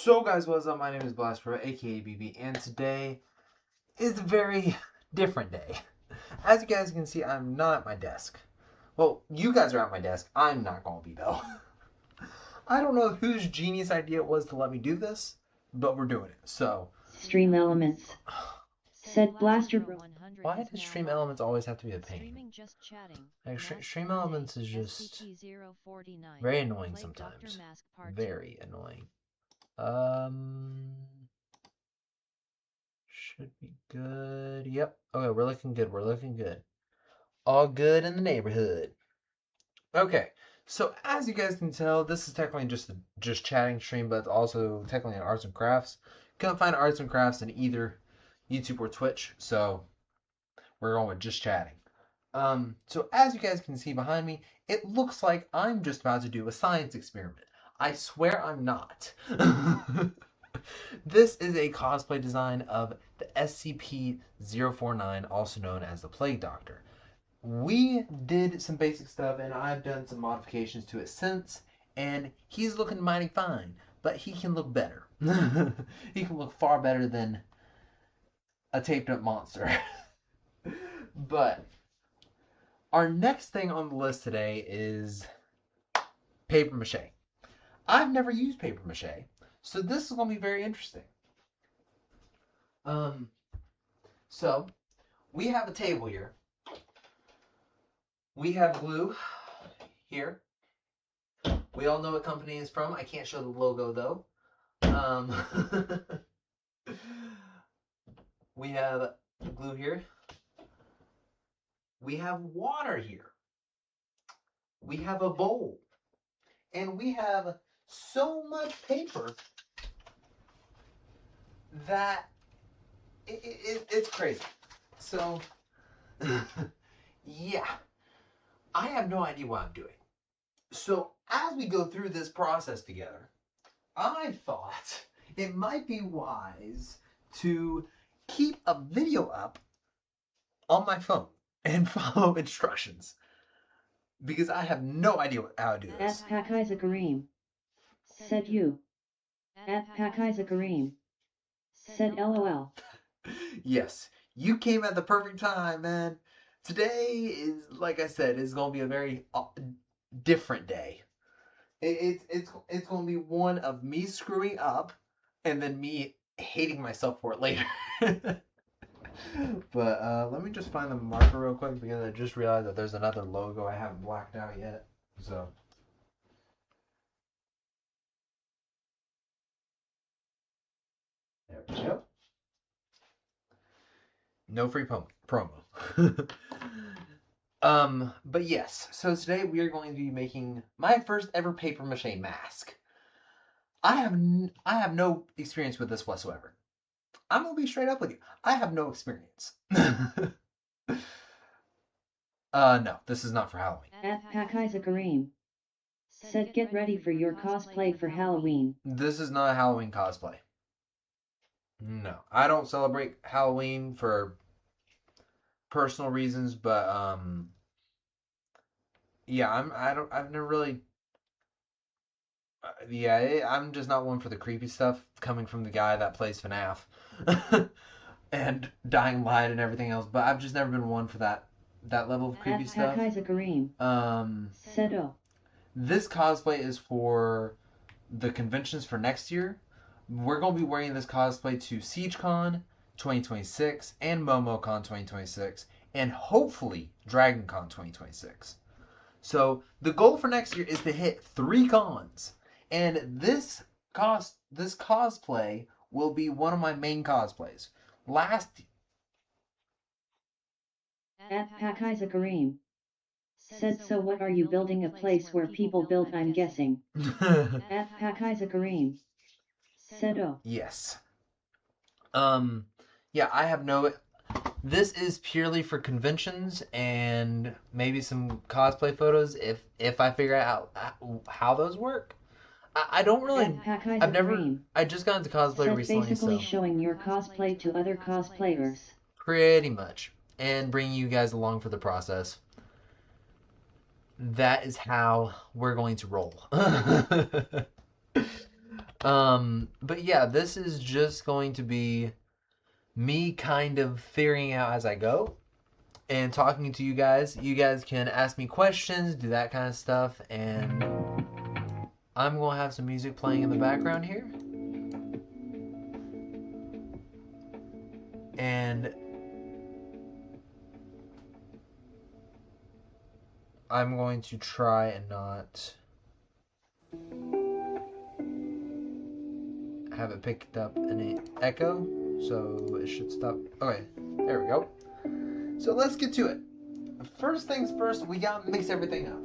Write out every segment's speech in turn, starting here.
So guys, what's up? My name is BlasterBro, aka BB, and today is a very different day. As you guys can see, I'm not at my desk. Well, you guys are at my desk. I'm not going to be, though. I don't know whose genius idea it was to let me do this, but we're doing it, so... Stream elements. Said BlasterBro. Why does stream elements always have to be a pain? Like, stream elements is just very annoying sometimes. Very annoying. Should be good. Yep. Okay, we're looking good. We're looking good. All good in the neighborhood. Okay, so as you guys can tell, this is technically just chatting stream, but it's also technically an arts and crafts. Couldn't find arts and crafts in either YouTube or Twitch, so we're going with just chatting. So as you guys can see behind me, it looks like I'm just about to do a science experiment. I swear I'm not. This is a cosplay design of the SCP-049, also known as the Plague Doctor. We did some basic stuff, and I've done some modifications to it since, and he's looking mighty fine, but he can look better. He can look far better than a taped-up monster. But our next thing on the list today is papier-mache. I've never used papier-mache, so this is going to be very interesting. So, we have a table here. We have glue here. We all know what company it's from. I can't show the logo, though. We have glue here. We have water here. We have a bowl. And we have so much paper that it's crazy. So, yeah. I have no idea what I'm doing. So, as we go through this process together, I thought it might be wise to keep a video up on my phone and follow instructions. Because I have no idea how to do this. At Pakizakareem. Said you. At Pakizakareem. Said LOL. Yes, you came at the perfect time, man. Today is, like I said, is going to be a very different day. It's going to be one of me screwing up and then me hating myself for it later. But let me just find the marker real quick because I just realized that there's another logo I haven't blacked out yet. So there we go. No free promo. But yes, so today we are going to be making my first ever papier-mache mask. I have no experience with this whatsoever. I'm gonna be straight up with you. I have no experience. No, this is not for Halloween. At Pakizakareem. Said get ready for your cosplay for Halloween. This is not a Halloween cosplay. No, I don't celebrate Halloween for personal reasons, but yeah, I've never really. I'm just not one for the creepy stuff coming from the guy that plays FNAF and Dying Light and everything else. But I've just never been one for that level of creepy stuff. This cosplay is for the conventions for next year. We're gonna be wearing this cosplay to SiegeCon 2026 and MomoCon 2026, and hopefully DragonCon 2026. So the goal for next year is to hit 3 cons. And this cosplay will be one of my main cosplays. At Pakizakareem. Said so what are you building a place where people build I'm guessing. At Pakizakareem. Said oh. Yes. Yeah, I have no... This is purely for conventions and maybe some cosplay photos if I figure out how those work. I don't really... I just got into cosplay recently, basically so... showing your cosplay to other cosplayers. Pretty much. And bringing you guys along for the process. That is how we're going to roll. But yeah, this is just going to be me kind of figuring out as I go and talking to you guys. You guys can ask me questions, do that kind of stuff, and I'm going to have some music playing in the background here. And I'm going to try and not have it picked up an echo, so it should stop. Okay, there we go. So let's get to it. First things first, we gotta mix everything up.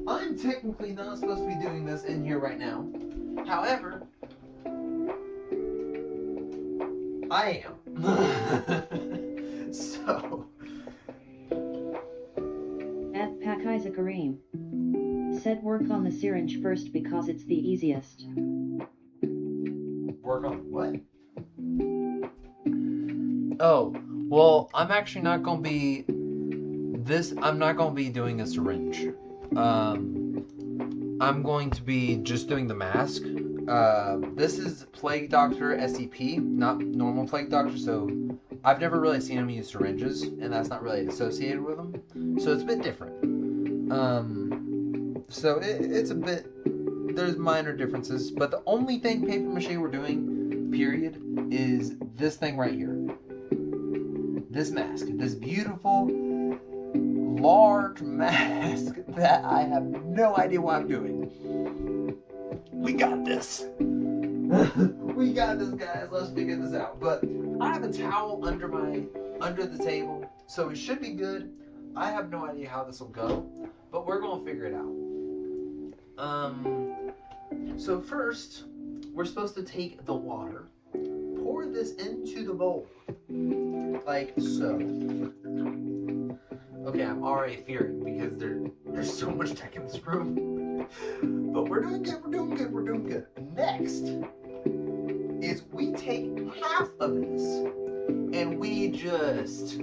I'm technically not supposed to be doing this in here right now. However, I am. So. At Pakaiza Kareem said work on the syringe first because it's the easiest. Work on what? Oh, well, I'm actually not gonna be I'm not gonna be doing a syringe. I'm going to be just doing the mask. This is Plague Doctor SCP, not normal Plague Doctor, so I've never really seen him use syringes, and that's not really associated with him. So it's a bit different. So it's a bit, there's minor differences, but the only thing papier-mache we're doing, period, is this thing right here. This mask. This beautiful, large mask that I have no idea what I'm doing. We got this. We got this, guys. Let's figure this out. But I have a towel under the table, so it should be good. I have no idea how this will go, but we're gonna figure it out. So first, we're supposed to take the water, pour this into the bowl, like so. Okay, I'm already fearing because there's so much tech in this room. But we're doing good, we're doing good, we're doing good. Next is we take half of this and we just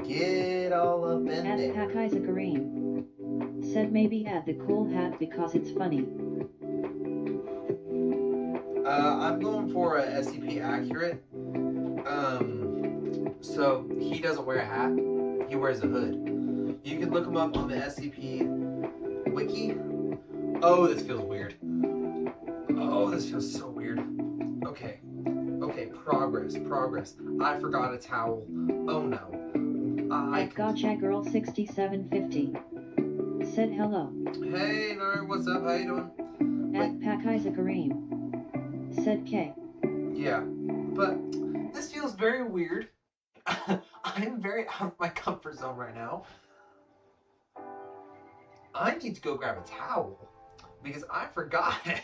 get all up in At there. Pakaiza Kareem said maybe add the cool hat because it's funny. I'm going for a SCP accurate. So he doesn't wear a hat. He wears a hood. You can look him up on the SCP wiki. Oh, this feels weird. Oh, this feels so weird. Okay. Okay, progress. I forgot a towel. Oh no. Gotcha Girl 6750 said hello. Hey, Nari, what's up? How you doing? At Pakaiza Kareem said K. Yeah, but this feels very weird. I'm very out of my comfort zone right now. I need to go grab a towel because I forgot it.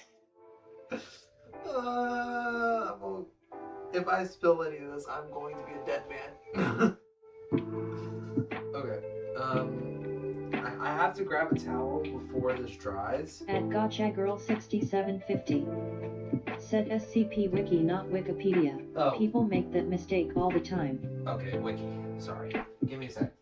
If I spill any of this, I'm going to be a dead man. Okay. I have to grab a towel before this dries. At Gotcha Girl 6750 said SCP Wiki, not Wikipedia. Oh. People make that mistake all the time. Okay, wiki. Sorry. Give me a sec.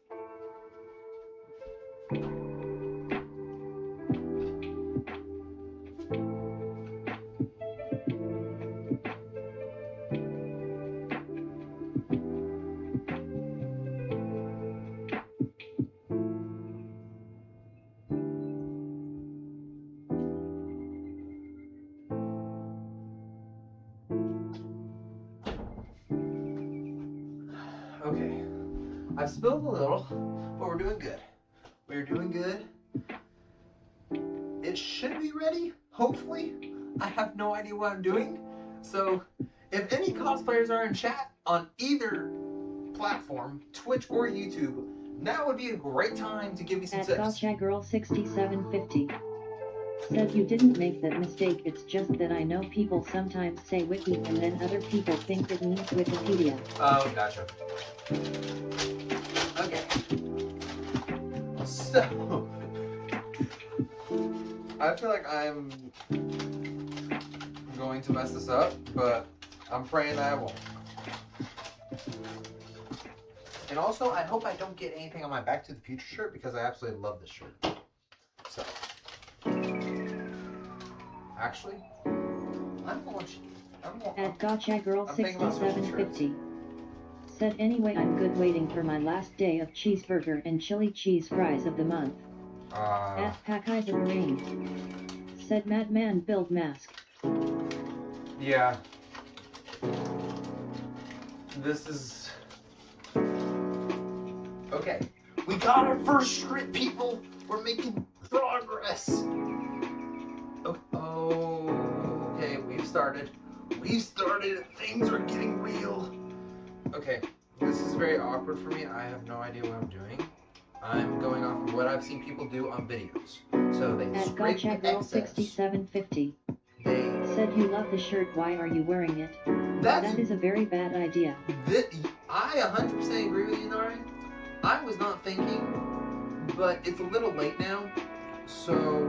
Okay, I've spilled a little, but we're doing good. We're doing good. It should be ready, hopefully. I have no idea what I'm doing. So, if any cosplayers are in chat on either platform, Twitch or YouTube, now would be a great time to give me some At tips. Gotcha Girl 6750 said you didn't make that mistake, it's just that I know people sometimes say wiki and then other people think it means Wikipedia. Oh, gotcha. Okay. So, I feel like I'm going to mess this up, but I'm praying that I won't. And also, I hope I don't get anything on my Back to the Future shirt because I absolutely love this shirt. So. Actually, I'm launching. At Gotcha Girl I'm thinking about switching 6750. Said anyway I'm good waiting for my last day of cheeseburger and chili cheese fries of the month. At Packeyes Green. Said Madman build mask. Yeah. This is... Okay. We got our first strip, people! We're making progress! Okay, we've started. Things are getting real. Okay, this is very awkward for me. I have no idea what I'm doing. I'm going off of what I've seen people do on videos. So they At scrape Gotcha the Girl excess. 6750. They... Said you love the shirt, why are you wearing it? That is a very bad idea. I 100% agree with you, Nari. I was not thinking, but it's a little late now, so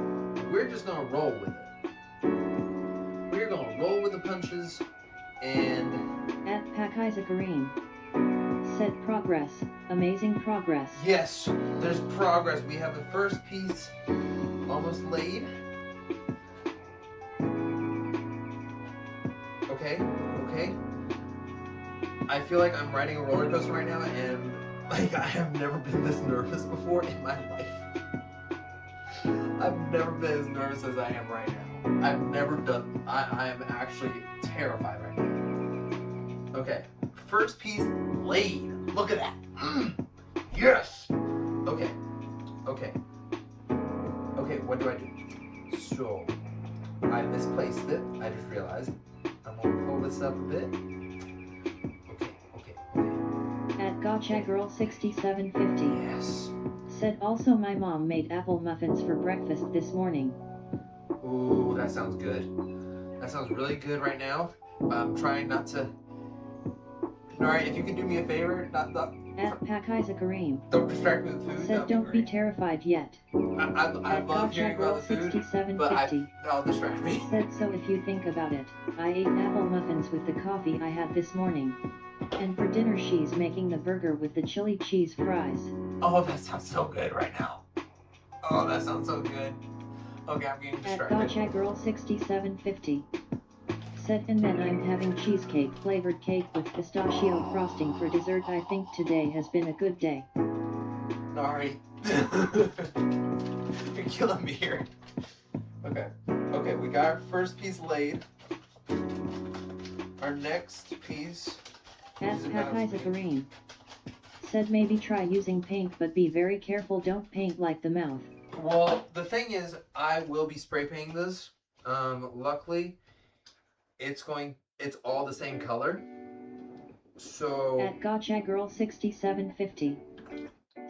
we're just gonna roll with it. We're gonna roll with the punches, and... At Packeyes Kareem. Said progress, amazing progress. Yes, there's progress. We have the first piece almost laid. Okay. I feel like I'm riding a roller coaster right now, and like I have never been this nervous before in my life. I've never been as nervous as I am right now. I've never done. I am actually terrified right now. Okay, first piece laid. Look at that. Yes. Okay. What do I do? So I misplaced it. I just realized. I'm gonna pull this up a bit. Okay. At Gotcha Girl 6750. Yes. Said also my mom made apple muffins for breakfast this morning. Ooh, that sounds good. That sounds really good right now. I'm trying not to... Alright, if you can do me a favor, At Packeyes Kareem. don't distract me with food. Said don't be terrified yet. I love hearing about the food, but that'll distract me. Said so if you think about it, I ate apple muffins with the coffee I had this morning. And for dinner she's making the burger with the chili cheese fries. Oh, that sounds so good right now. Oh, that sounds so good. Okay, I'm getting distracted. At Gotcha Girl 6750. Said and then I'm having cheesecake flavored cake with pistachio frosting for dessert. I think today has been a good day. Sorry. You're killing me here. Okay, we got our first piece laid. Our next piece... At Packeyes Green. Said maybe try using paint but be very careful, don't paint like the mouth. Well, the thing is, I will be spray painting this. Luckily, it's all the same color. So... At Gotcha Girl 6750.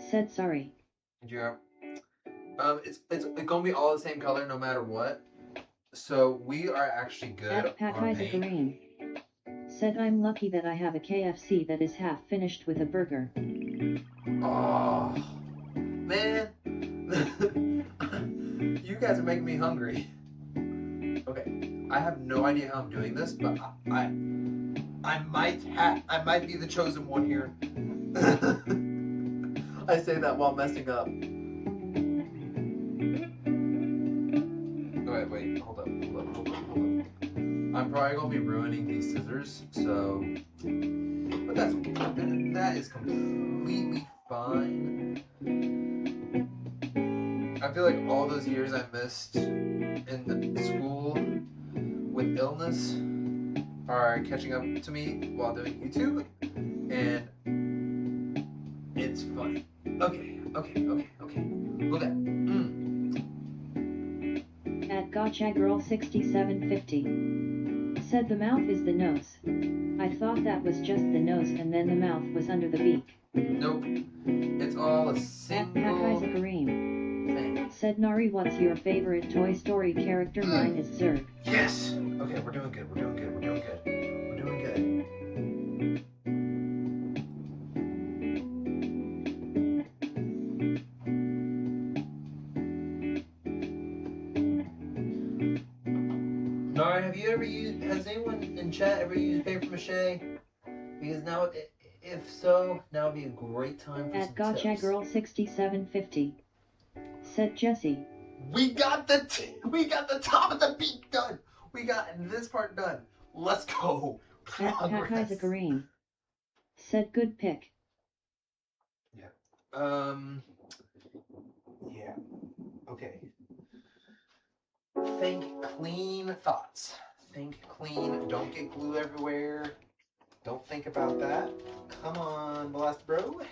Said sorry. Yeah. It's gonna be all the same color no matter what. So we are actually good At Packeyes Green. Said I'm lucky that I have a KFC that is half finished with a burger. Oh, man. You guys are making me hungry. Okay, I have no idea how I'm doing this, but I might be the chosen one here. I say that while messing up. Wait, hold up. I'm probably gonna be ruining these scissors, so, but that is completely fine. I feel like all those years I missed in the school with illness are catching up to me while doing YouTube, and it's funny. Okay. Look at that. At Gotcha Girl 6750. Said the mouth is the nose. I thought that was just the nose and then the mouth was under the beak. Nope. It's all a At single Packeyes Kareem. thing. Said Nari, what's your favorite Toy Story character? Mine is Zurg. Yes! Okay, we're doing good. Nara, has anyone in chat ever used papier-mache? Because now, if so, now would be a great time for At some Gotcha tips. Girl 6750. Said Jesse. We got the top of the beak done. We got this part done. Let's go. Pakai's a green. Said good pick. Yeah. Yeah. Okay. Think clean thoughts. Think clean. Don't get glue everywhere. Don't think about that. Come on, BlasterBro.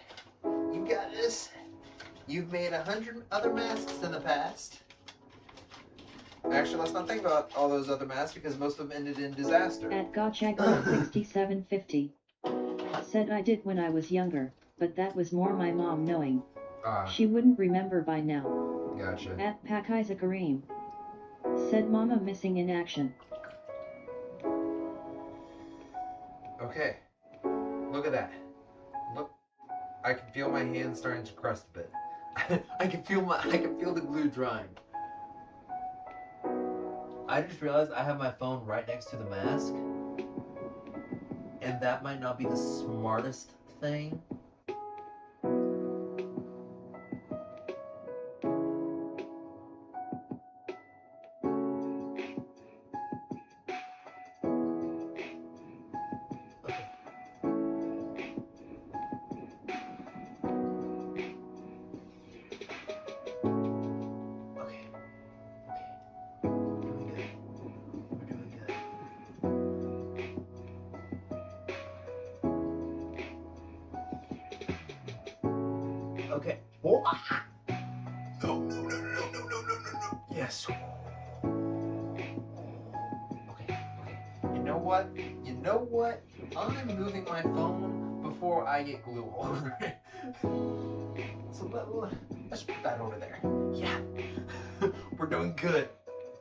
You got this. You've made 100 other masks in the past. Actually, let's not think about all those other masks because most of them ended in disaster. At Gotcha6750. Said I did when I was younger, but that was more my mom knowing. She wouldn't remember by now. Gotcha. At Pakai's a Kareem. Said mama missing in action. Okay. Look at that. Look. I can feel my hands starting to crust a bit. I can feel the glue drying. I just realized I have my phone right next to the mask. And that might not be the smartest thing. Okay. Oh. No. Yes. Okay. You know what? I'm moving my phone before I get glue all over it. So let's put that over there. Yeah. We're doing good.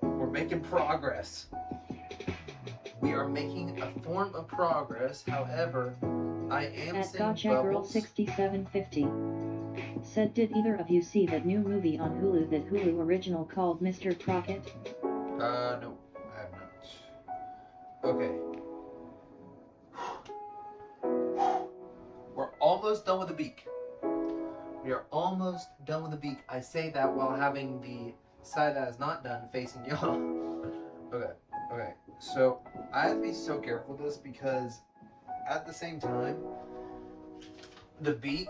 We're making progress. We are making a form of progress. However, I am at seeing Gotcha bubbles. Girl 6750. Said did either of you see that new movie on Hulu, that Hulu original called Mr. Crockett? No, I have not. Okay. We're almost done with the beak. We are almost done with the beak. I say that while having the side that is not done facing y'all. Okay. So I have to be so careful with this because at the same time, the beak,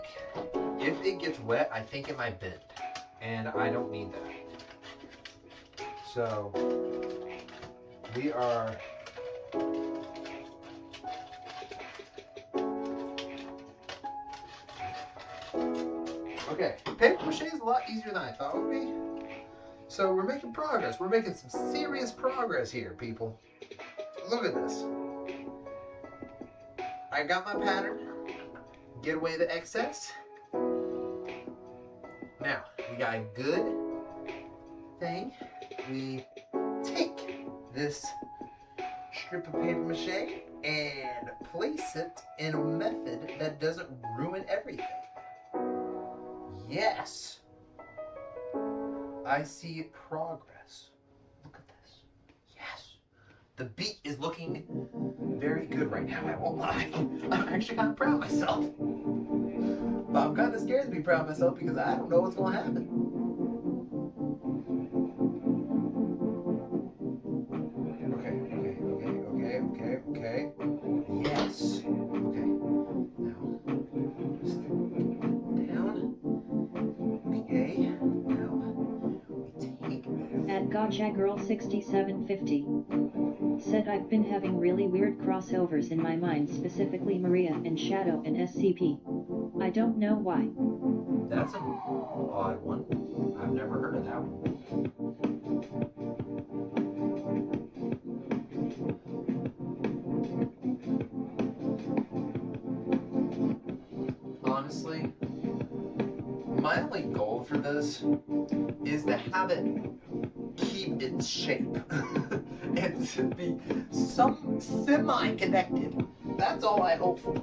if it gets wet, I think it might bend. And I don't need that. So we are okay. Paper mache is a lot easier than I thought it would be. So we're making progress. We're making some serious progress here, people. Look at this. I got my pattern. Get away the excess. Now, we got a good thing. We take this strip of paper mache and place it in a method that doesn't ruin everything. Yes. I see progress. Look at this. Yes. The beak is looking very good right now, I won't lie. I'm actually kind of proud of myself. But I'm kind of scared to be proud of myself because I don't know what's going to happen. Okay. Yes. Okay. Now, just down. Okay. Now, we take... At Gotcha Girl 6750. Said I've been having really weird crossovers in my mind, specifically Maria and Shadow and SCP. I don't know why. That's an odd one. I've never heard of that one. Honestly, my only goal for this is to have it keep its shape and to be some semi-connected. That's all I hope for.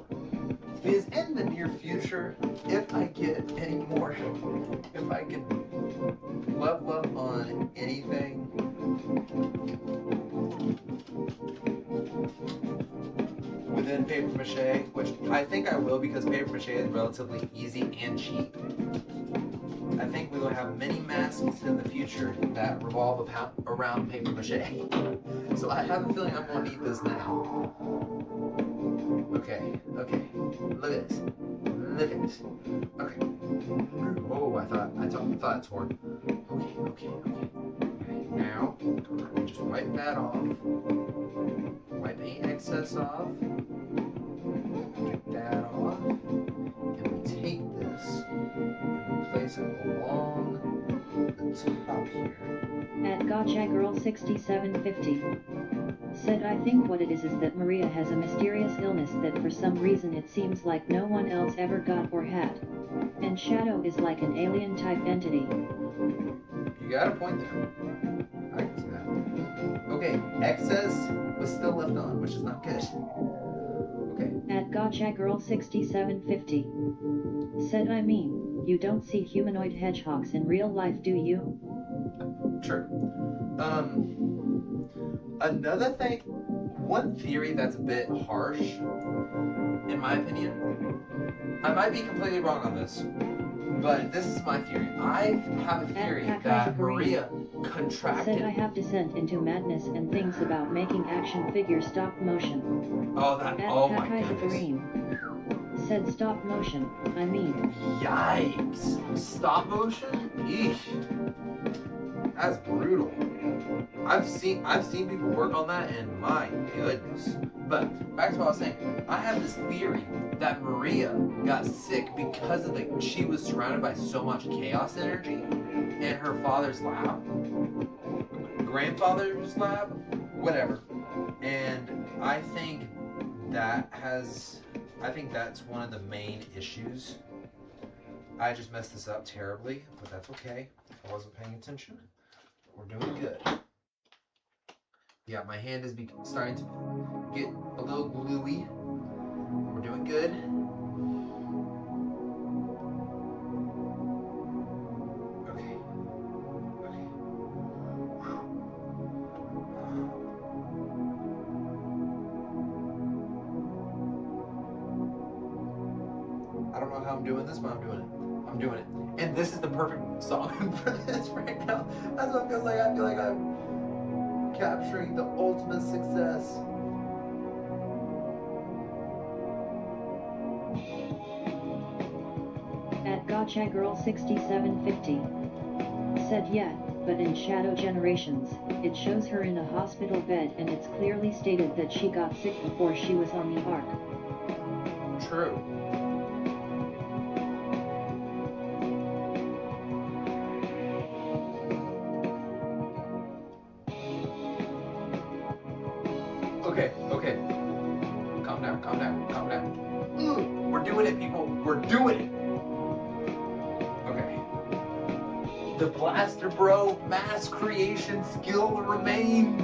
Because in the near future, if I get any more, if I can level up on anything, within paper mache, which I think I will because paper mache is relatively easy and cheap. I think we will have many masks in the future that revolve around papier-mache. So I have a feeling I'm going to need this now. Okay. Look at this. Okay. Oh, I thought it tore. Okay. Now, just wipe that off. Wipe any excess off. Get that off. And we take this and we place it along the top here. At Gotcha Girl 6750 said, I think what it is that Maria has a mysterious illness that for some reason it seems like no one else ever got or had. And Shadow is like an alien type entity. You got a point there. I can see that. Okay, excess was still left on, which is not good. Okay. At Gotcha Girl 6750 said, I mean, you don't see humanoid hedgehogs in real life, do you? True. Another thing, one theory that's a bit harsh, in my opinion, I might be completely wrong on this, but this is my theory. I have a theory that Maria contracted... Said I have descent into madness and things about making action figures stop motion. Oh, my goodness. Said stop motion, I mean. Yikes. Stop motion? Eesh. That's brutal. I've seen people work on that, and my goodness. But back to what I was saying, I have this theory that Maria got sick because of she was surrounded by so much chaos energy in her father's lab, grandfather's lab, whatever. And I think that's one of the main issues. I just messed this up terribly, but that's okay. I wasn't paying attention. We're doing good. Yeah, my hand is starting to get a little gluey. We're doing good. Okay. I don't know how I'm doing this, but I'm doing it. And this is the perfect song for this right now. That's what it feels like. I feel like I'm capturing the ultimate success. At Gotcha Girl 6750 said, yeah, but in Shadow Generations, it shows her in a hospital bed and it's clearly stated that she got sick before she was on the ark. True. Okay. Calm down. We're doing it, people. We're doing it. Okay. The BlasterBro mass creation skill remains.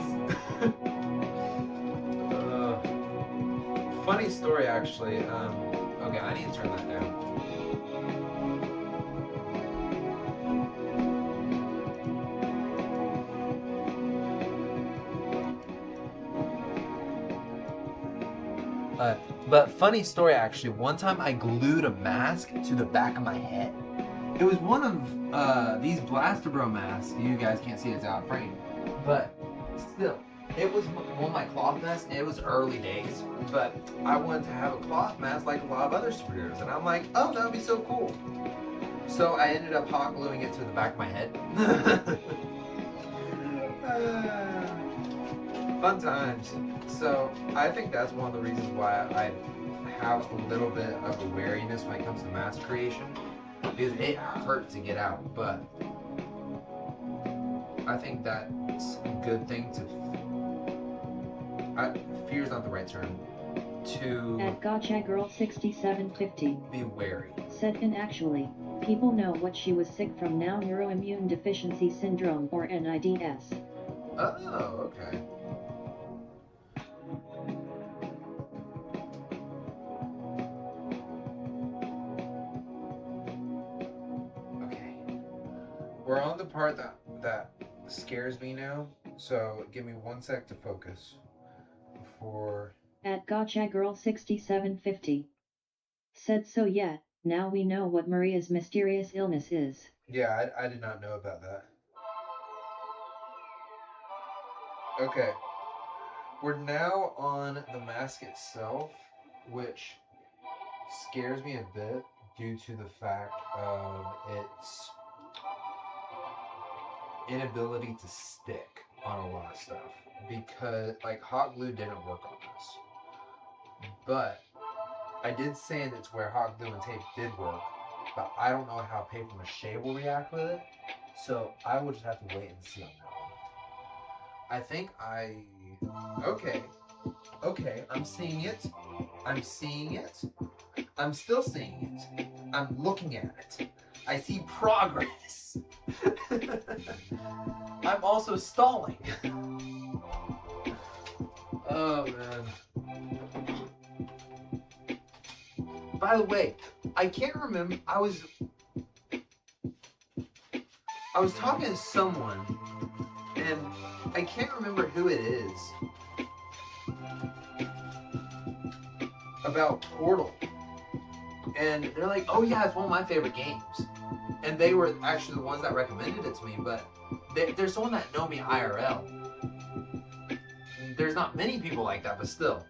Funny story, actually. Okay, I need to turn that down. But funny story, actually, one time I glued a mask to the back of my head. It was one of these BlasterBro masks. You guys can't see it's out of frame. But still, it was one of my cloth masks. It was early days. But I wanted to have a cloth mask like a lot of other superheroes. And I'm like, oh, that would be so cool. So I ended up hot gluing it to the back of my head. Fun times. So I think that's one of the reasons why I have a little bit of a wariness when it comes to mask creation, because it hurts to get out. But I think that's a good thing to. Fear is not the right term. To. At Gotcha Girl 6750 be wary. Said, and actually, people know what she was sick from now: neuroimmune deficiency syndrome, or NIDS. Oh, okay. We're on the part that scares me now, so give me 1 sec to focus. Before... At Gotcha Girl 6750 said, so yeah, now we know what Maria's mysterious illness is. Yeah, I did not know about that. Okay. We're now on the mask itself, which scares me a bit due to the fact of its inability to stick on a lot of stuff. Because, like, hot glue didn't work on this. But I did sand it to where hot glue and tape did work, but I don't know how papier-mache will react with it, so I will just have to wait and see on that one. I think okay, I'm seeing it. I'm seeing it. I'm still seeing it. I'm looking at it. I see progress. I'm also stalling. Oh, man. By the way, I can't remember. I was talking to someone, and I can't remember who it is, about Portal. And they're like, oh yeah, it's one of my favorite games. And they were actually the ones that recommended it to me, but there's someone that know me IRL. There's not many people like that, but still.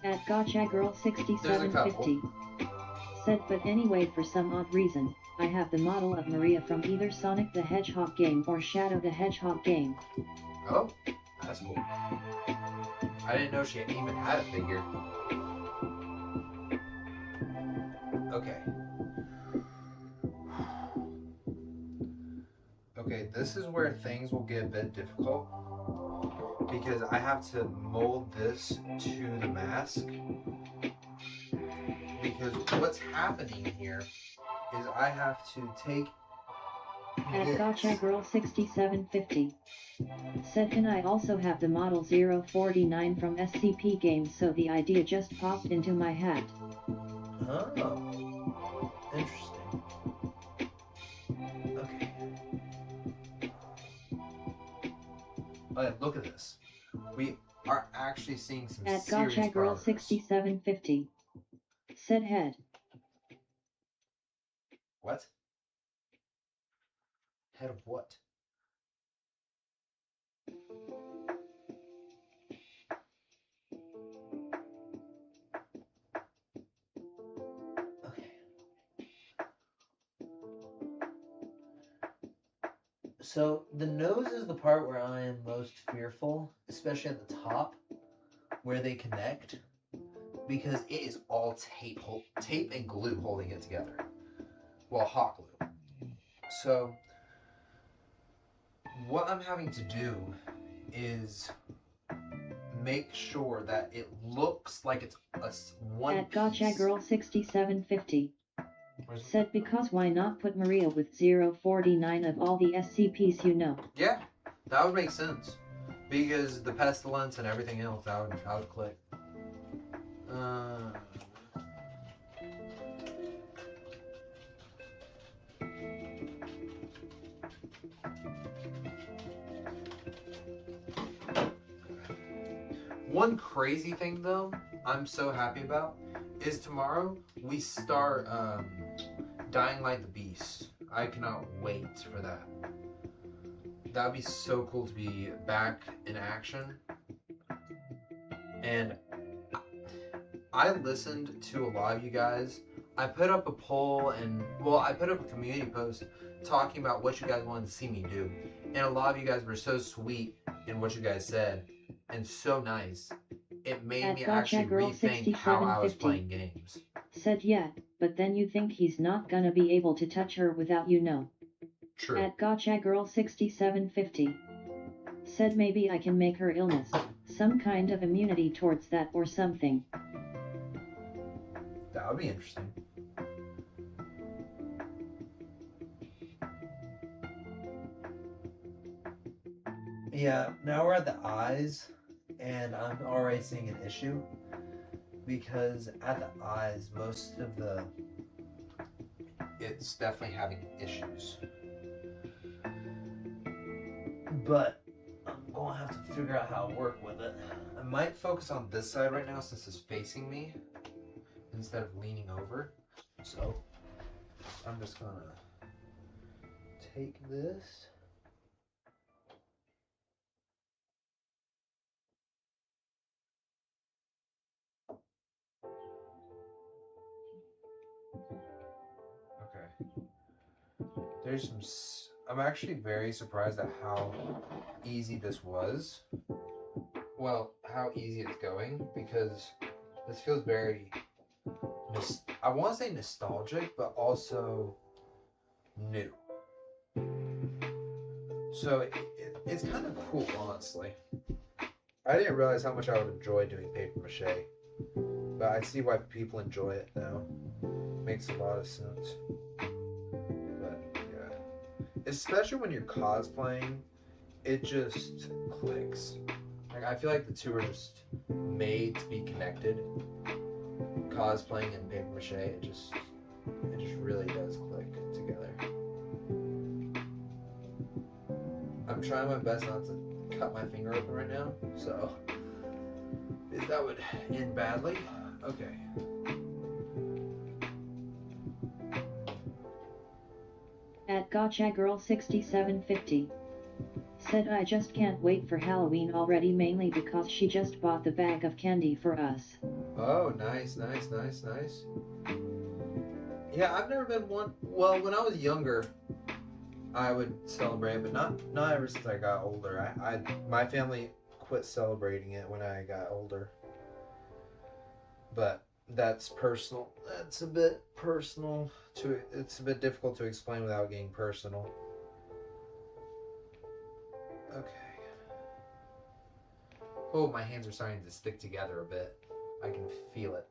At Gotcha Girl 6750 said, but anyway, for some odd reason, I have the model of Maria from either Sonic the Hedgehog game or Shadow the Hedgehog game. Oh, that's cool. I didn't know she even had a figure. Okay. Okay, this is where things will get a bit difficult, because I have to mold this to the mask. Because what's happening here is I have to take At Gotcha Girl 6750 said, and I also have the model 049 from SCP games, so the idea just popped into my hat. Oh, interesting. Okay. Okay, look at this. We are actually seeing some At serious Gotcha Girl progress. 6750 said, head. What? Head of what? Okay. So the nose is the part where I am most fearful, especially at the top, where they connect, because it is all tape and glue holding it together. Well, hot glue. So what I'm having to do is make sure that it looks like it's a one At Gotcha piece. Girl 6750 said, because why not put Maria with 049 of all the SCPs you know? Yeah, that would make sense, because the pestilence and everything else, that would click. One crazy thing though, I'm so happy about, is tomorrow we start Dying Like the Beast. I cannot wait for that. That'd be so cool to be back in action. And I listened to a lot of you guys. I put up a poll and, well, I put up a community post talking about what you guys wanted to see me do. And a lot of you guys were so sweet in what you guys said and so nice. It made me actually rethink how I was playing games. Said, yeah, but then you think he's not gonna be able to touch her without you know. True. At Gotcha Girl 6750 said, maybe I can make her illness, some kind of immunity towards that or something. That would be interesting. Yeah, now we're at the eyes, and I'm already seeing an issue, because at the eyes, most of it's definitely having issues. But I'm going to have to figure out how to work with it. I might focus on this side right now since it's facing me instead of leaning over. So I'm just gonna take this. Okay. There's some. I'm actually very surprised at how easy this was. Well, how easy it's going, because this feels very. I want to say nostalgic, but also new. So it's kind of cool, honestly. I didn't realize how much I would enjoy doing paper mache, but I see why people enjoy it now. Makes a lot of sense. But yeah, especially when you're cosplaying, it just clicks. Like, I feel like the two are just made to be connected. Cosplaying and paper mache, it just really does click together. I'm trying my best not to cut my finger open right now, so if that would end badly. Okay. At Gotcha Girl 6750 said, I just can't wait for Halloween already, mainly because she just bought the bag of candy for us. Oh, nice. Yeah, I've never been one. Well, when I was younger, I would celebrate, but not ever since I got older. My family quit celebrating it when I got older. But that's personal. That's a bit personal it's a bit difficult to explain without getting personal. Okay. Oh, my hands are starting to stick together a bit. I can feel it.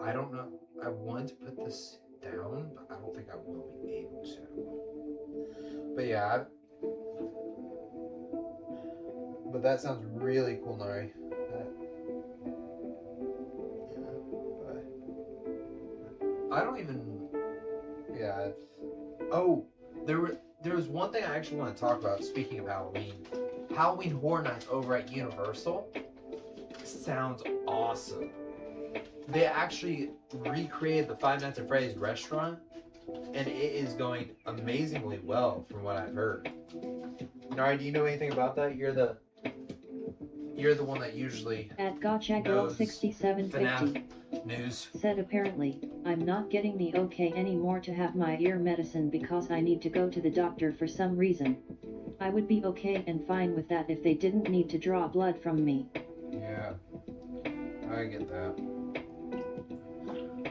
I don't know. I wanted to put this down, but I don't think I will be able to. But yeah, but that sounds really cool, Nari. I don't even. Yeah. Oh, there was one thing I actually want to talk about. Speaking of Halloween, Halloween Horror Nights over at Universal sounds awesome. They actually recreated the Five Nights at Freddy's restaurant, and it is going amazingly well from what I've heard. Nari, do you know anything about that? You're the one that usually at Gotcha Girl 6750 news. Said, apparently, I'm not getting the okay anymore to have my ear medicine because I need to go to the doctor for some reason. I would be okay and fine with that if they didn't need to draw blood from me. Yeah, I get that.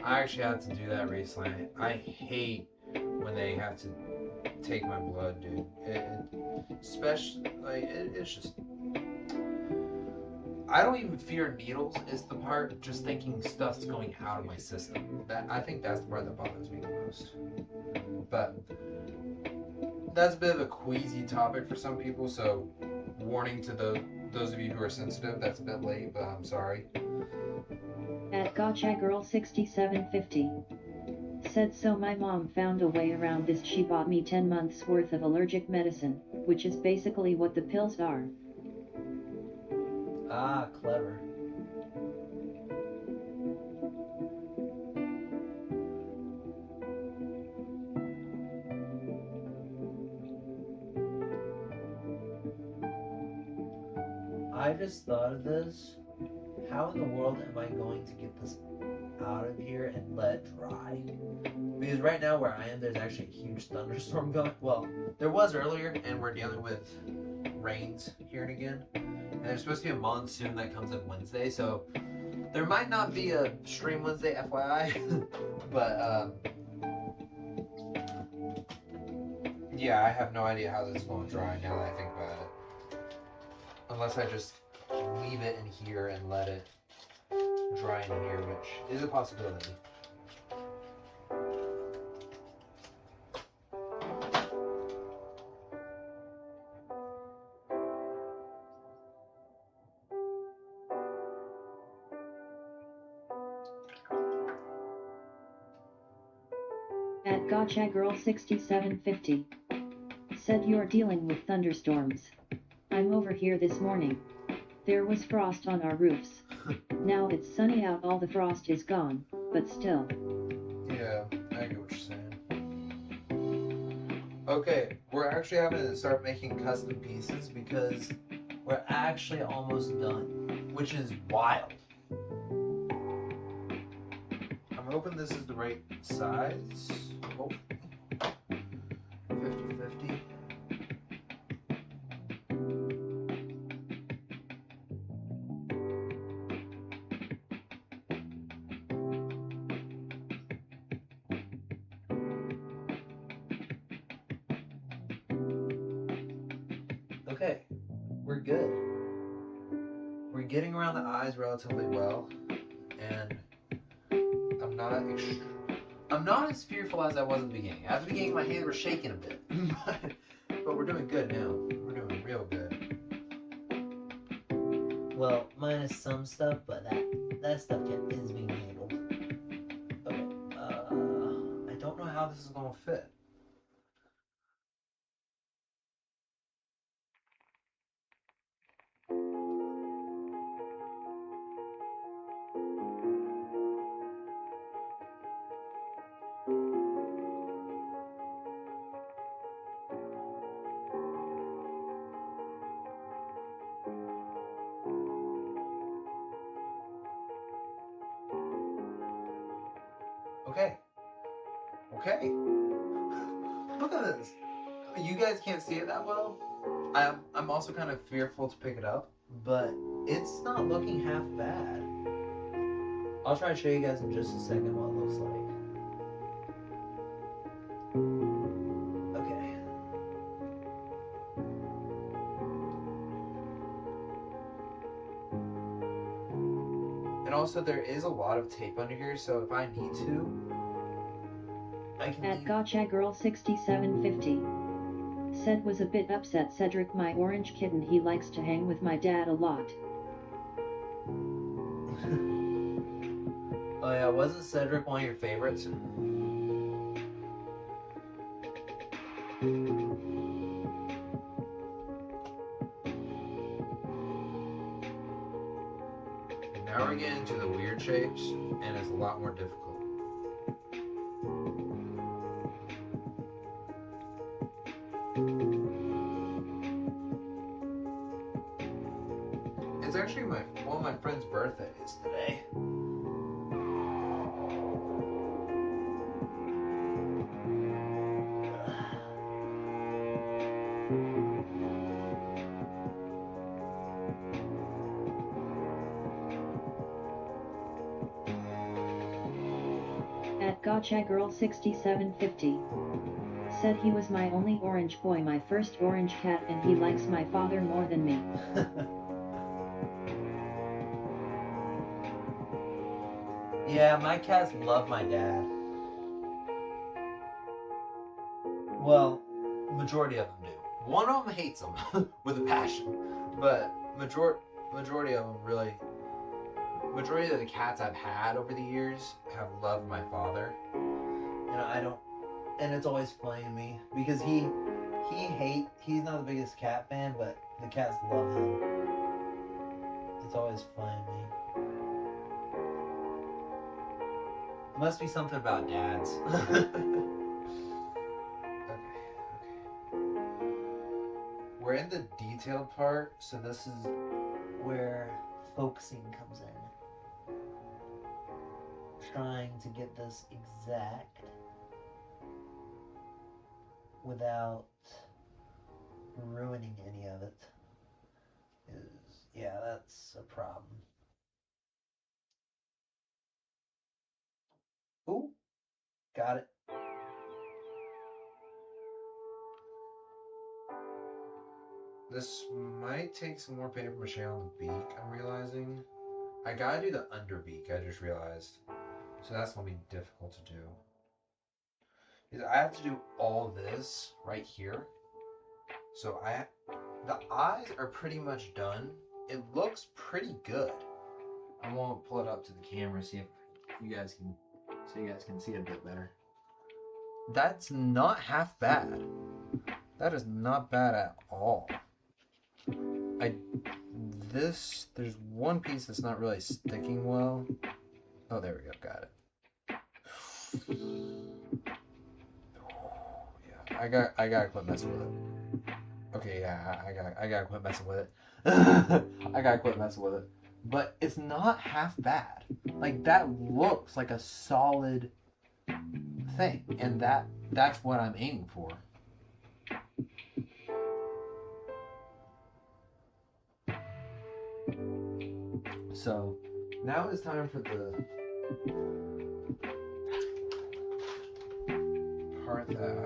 I actually had to do that recently. I hate when they have to take my blood, dude. Especially, like, it's just... I don't even fear needles. It's the part just thinking stuff's going out of my system. I think that's the part that bothers me the most. But that's a bit of a queasy topic for some people, so warning to those of you who are sensitive, that's a bit late, but I'm sorry. At Gotcha Girl 6750 said, so my mom found a way around this. She bought me 10 months worth of allergic medicine, which is basically what the pills are. Ah, clever. I just thought of this. How in the world am I going to get this out of here and let it dry? Because right now where I am, there's actually a huge thunderstorm going. Well, there was earlier, and we're dealing with rains here and again. And there's supposed to be a monsoon that comes in Wednesday, so there might not be a stream Wednesday, FYI. But, yeah, I have no idea how this is going to dry now that I think about it. Unless I just leave it in here and let it dry in here, which is a possibility. At Gotcha Girl 6750 said, you're dealing with thunderstorms. I'm over here this morning. There was frost on our roofs. Now it's sunny out, all the frost is gone, but still. Yeah, I get what you're saying. Okay, we're actually having to start making custom pieces because we're actually almost done, which is wild. I'm hoping this is the right size. Oh, 50-50. Okay, we're good. We're getting around the eyes relatively well, and I'm not as fearful as I was at the beginning. At the beginning, my hands were shaking a bit, but we're doing good now. We're doing real good. Well, minus some stuff, but that stuff is being handled. Okay. I don't know how this is gonna fit. Okay. Look at this. You guys can't see it that well. I'm also kind of fearful to pick it up, but it's not looking half bad. I'll try to show you guys in just a second what it looks like. Okay. And also there is a lot of tape under here, so if I need to, I can At Gotcha Girl 6750 said was a bit upset. Cedric, my orange kitten, he likes to hang with my dad a lot. Oh yeah, wasn't Cedric one of your favorites? Now we're getting to the weird shapes, and it's a lot more difficult. It's actually one of my friend's birthdays today. At Gotcha Girl 6750 said he was my only orange boy, my first orange cat, and he likes my father more than me. Yeah, my cats love my dad. Well, majority of them do. One of them hates him with a passion, but majority of them really. Majority of the cats I've had over the years have loved my father. And I don't, and it's always funny to me because he's not the biggest cat fan, but the cats love him. It's always funny to me. It must be something about dads. Okay. We're in the detailed part, so this is Where focusing comes in. Trying to get this exact without ruining any of it yeah, that's a problem. Ooh, got it. This might take some more paper mache on the beak, I'm realizing. I gotta do the under beak, I just realized. So that's gonna be difficult to do. Because I have to do all this right here. So the eyes are pretty much done. It looks pretty good. I want to pull it up to the camera, see if you guys can see it a bit better. That's not half bad. That is not bad at all. There's one piece that's not really sticking well. Oh, there we go, got it. Yeah, I gotta quit messing with it. Okay, yeah, I gotta quit messing with it. I gotta quit messing with it. But it's not half bad. Like, that looks like a solid thing, and that's what I'm aiming for. So now it's time for the part that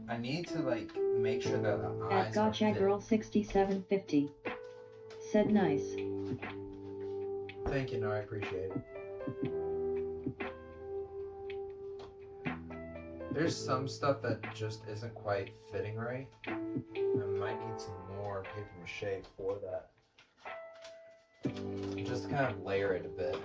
I need to, like, make sure that the eyes At Gotcha Girl 6750 said nice. Thank you, no, I appreciate it. There's some stuff that just isn't quite fitting right. I might need some more papier-mache for that. Just kind of layer it a bit.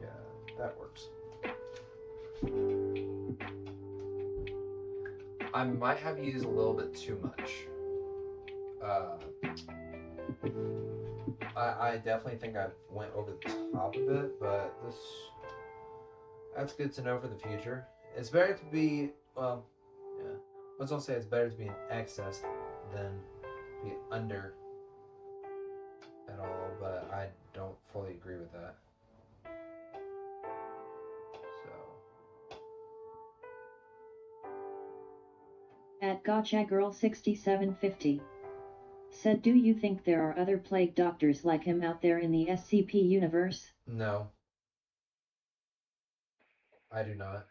Yeah, that works. I might have used a little bit too much. I definitely think I went over the top of it, but that's good to know for the future. It's better to be, well, yeah. Let's all say it's better to be in excess than be under at all, but I don't fully agree with that. So. At Gotcha Girl 6750 said, do you think there are other plague doctors like him out there in the SCP universe? No. I do not.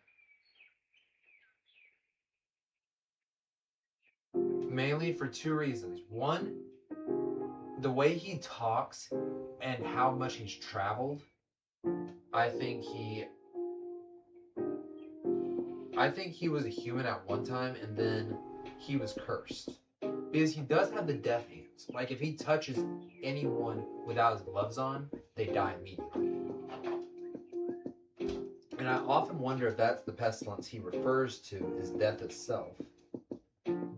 Mainly for two reasons. One, the way he talks and how much he's traveled, I think he was a human at one time, and then he was cursed. Because he does have the death hands. Like, if he touches anyone without his gloves on, they die immediately. And I often wonder if that's the pestilence he refers to, is death itself.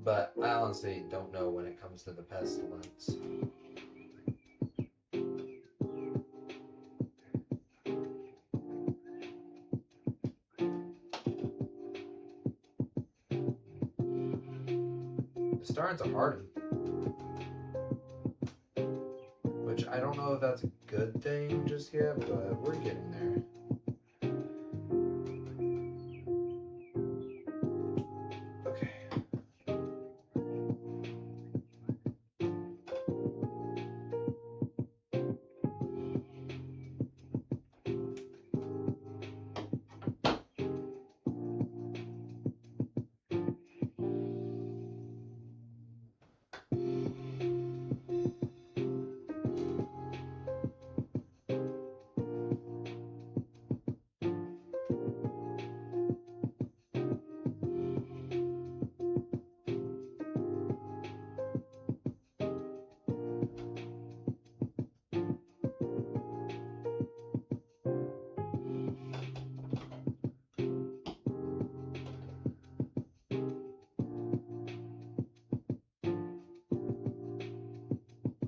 But I honestly don't know when it comes to the pestilence. It's starting to harden. Which I don't know if that's a good thing just yet, but we're getting there.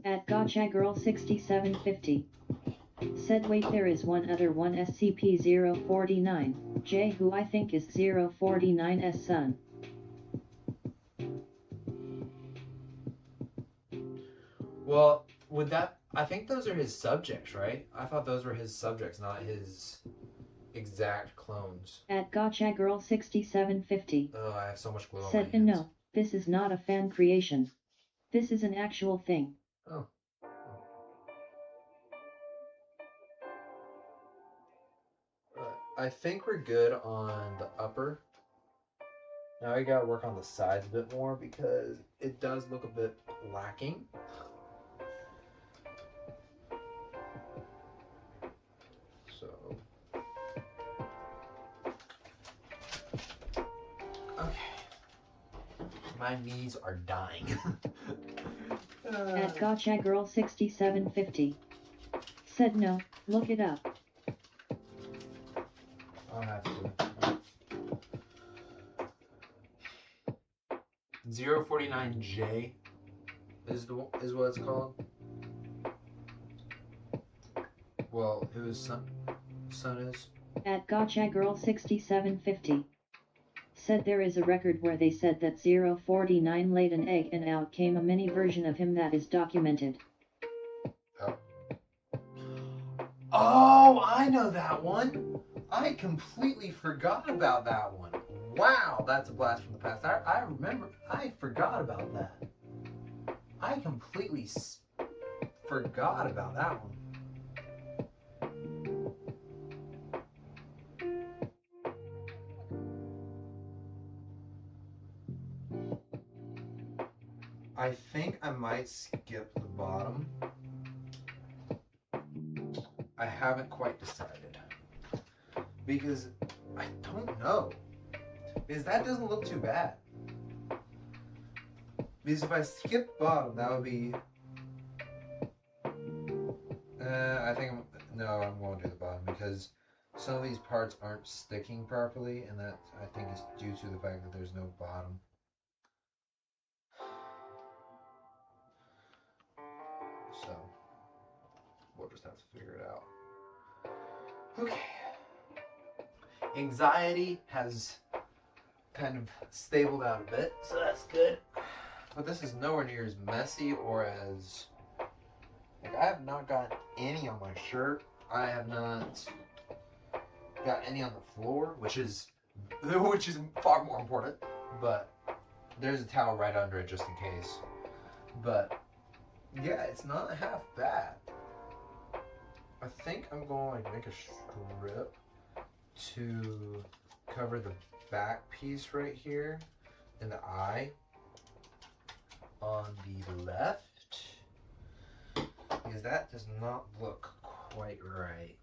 At Gotcha Girl 6750 said, wait, there is one other one, SCP-049, J, who I think is 049's son. Well, with that, I think those are his subjects, right? I thought those were his subjects, not his exact clones. At Gotcha Girl 6750 Oh, I have so much glue on my said, hands. no, this is not a fan creation. This is an actual thing. Oh. I think we're good on the upper. Now we gotta work on the sides a bit more because it does look a bit lacking. So, okay. My knees are dying. At Gotcha Girl 6750 Said no, look it up. I'll have to. 049J is what it's called. Well, whose son is? At Gotcha Girl 6750. Said there is a record where they said that 049 laid an egg and out came a mini version of him that is documented. Oh. Oh, I know that one. I completely forgot about that one. Wow, that's a blast from the past. I remember. I forgot about that. I completely forgot about that one. I think I might skip the bottom. I haven't quite decided. Because I don't know. Because that doesn't look too bad. Because if I skip bottom, that would be... I think I'm going to do the bottom because some of these parts aren't sticking properly, and that I think is due to the fact that there's no bottom. So, we'll just have to figure it out. Okay. Anxiety has kind of stabled out a bit, so that's good. But this is nowhere near as messy or as... Like, I have not got any on my shirt. I have not got any on the floor, which is far more important. But there's a towel right under it just in case. But yeah, it's not half bad. I think I'm going to make a strip to cover the back piece right here and the eye on the left, because that does not look quite right.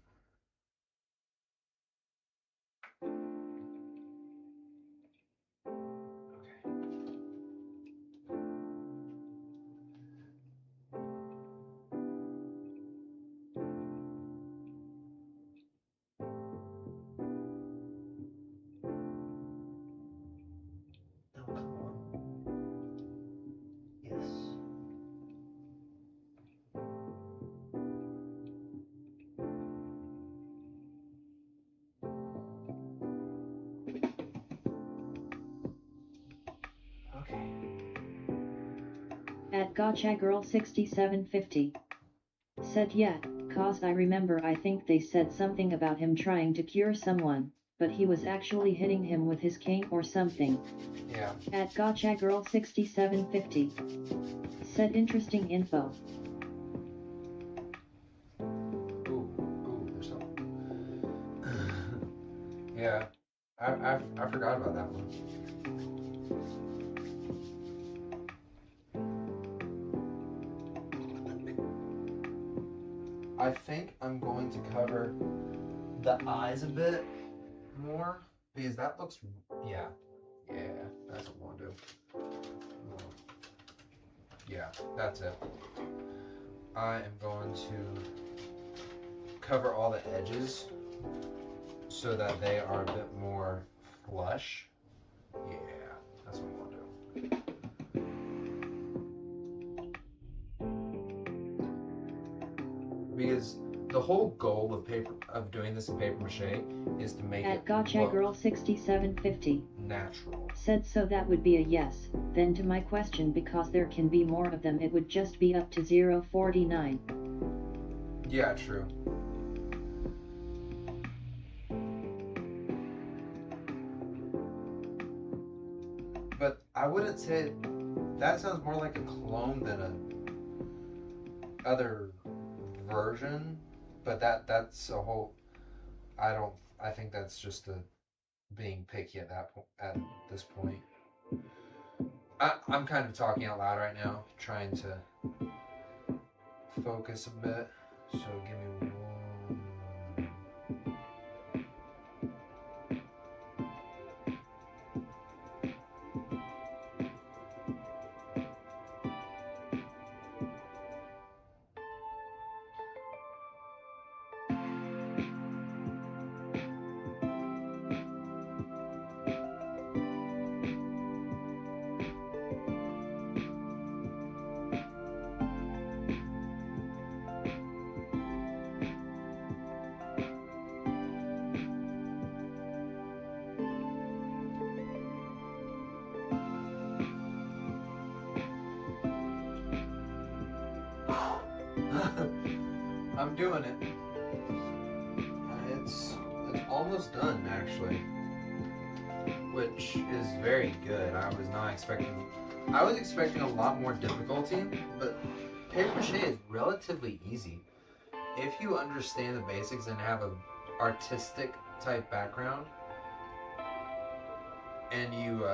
At Gotcha Girl 6750. Said yeah, cause I remember I think they said something about him trying to cure someone, but he was actually hitting him with his cane or something. Yeah. At Gotcha Girl 6750. Said interesting info. Ooh, there's something. Yeah, I forgot about that one. I think I'm going to cover the eyes a bit more because that looks, yeah, that's what I want to do. Yeah, that's it. I am going to cover all the edges so that they are a bit more flush. Yeah, that's what I want to do. Because the whole goal of doing this in paper mache is to make At Gotcha Girl 6750. Natural. Said so that would be a yes. Then to my question, because there can be more of them, it would just be up to 049. Yeah, true. But I wouldn't say that sounds more like a clone than a other version, but that's a whole. I think that's just being picky at this point. I'm kind of talking out loud right now, trying to focus a bit. So give me one. I'm doing it. It's almost done, actually, which is very good. I was expecting a lot more difficulty, but papier-mâché is relatively easy if you understand the basics and have an artistic type background, and you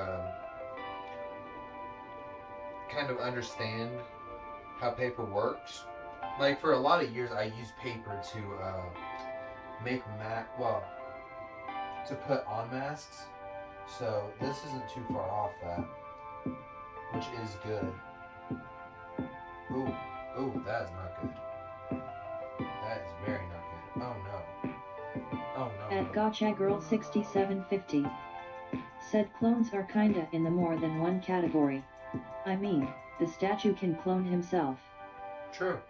kind of understand how paper works. Like, for a lot of years I used paper to make to put on masks, so this isn't too far off that, which is good. Ooh, that is not good. That is very not good. Oh no. Oh no. At Gotcha Girl 6750 said clones are kinda in the more than one category. I mean, the statue can clone himself. True.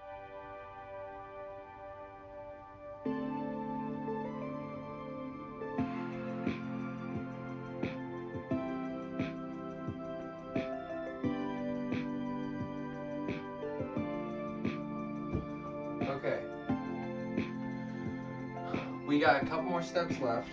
Okay. We got a couple more steps left.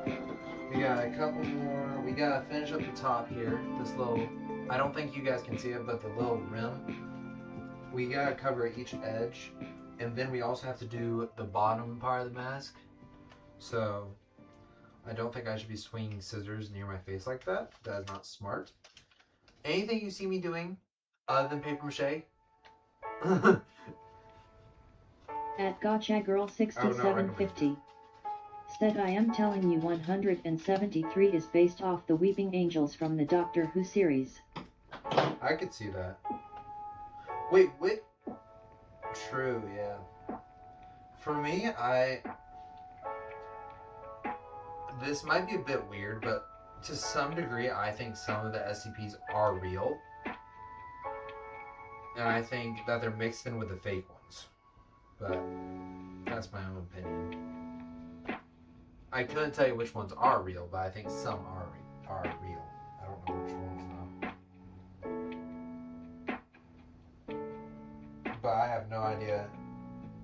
We got a couple more. We gotta finish up the top here. This little, I don't think you guys can see it, but the little rim. We gotta cover each edge. And then we also have to do the bottom part of the mask. So, I don't think I should be swinging scissors near my face like that. That is not smart. Anything you see me doing other than paper mache? At Gotcha Girl 6750 said I am telling you 173 is based off the Weeping Angels from the Doctor Who series. I could see that. Wait. True, yeah. For me, this might be a bit weird, but to some degree, I think some of the SCPs are real. And I think that they're mixed in with the fake ones. But that's my own opinion. I couldn't tell you which ones are real, but I think some are real. I don't know which ones though. But I have no idea.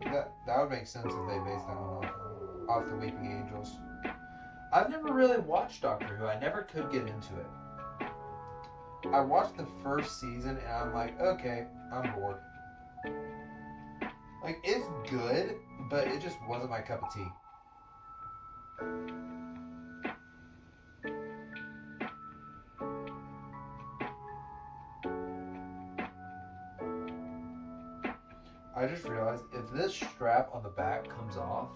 That would make sense if they based that one off the Weeping Angels. I've never really watched Doctor Who. I never could get into it. I watched the first season and I'm like, okay, I'm bored. Like, it's good, but it just wasn't my cup of tea. I just realized if this strap on the back comes off,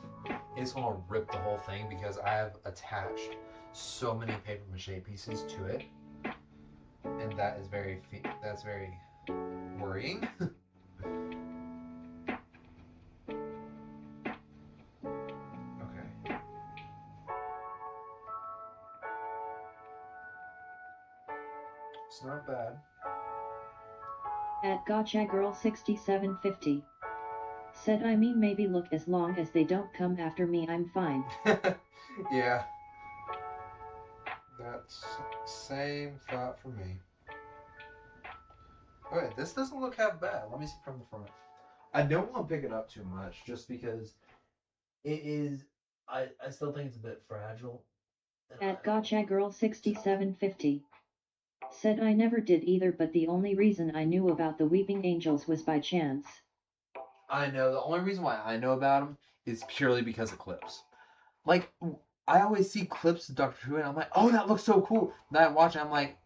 it's going to rip the whole thing because I have attached so many paper mache pieces to it. And that's very worrying. Okay. It's not bad. At Gotcha Girl 6750 said I mean maybe look, as long as they don't come after me I'm fine. Yeah. That's same thought for me. Okay, this doesn't look half bad. Let me see from the front. I don't want to pick it up too much just because it is, I still think it's a bit fragile. At Gotcha Girl 6750 said I never did either, but the only reason I knew about the Weeping Angels was by chance. I know, the only reason why I know about them is purely because of clips. Like, I always see clips of Doctor Who and I'm like, oh, that looks so cool. Then I watch it, I'm like,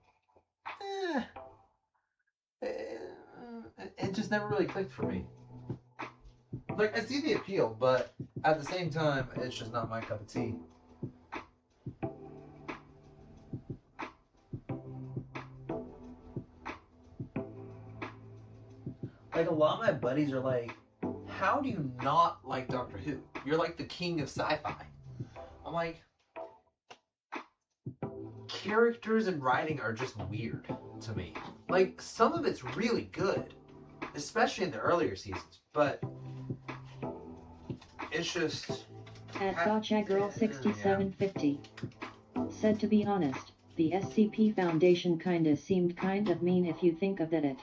it just never really clicked for me. Like, I see the appeal, but at the same time, it's just not my cup of tea. Like, a lot of my buddies are like, how do you not like Doctor Who? You're like the king of sci-fi. I'm like, characters and writing are just weird to me. Like, some of it's really good, especially in the earlier seasons, but it's just... At Gotcha Girl 6750 said to be honest, the SCP Foundation kinda seemed kind of mean if you think of it.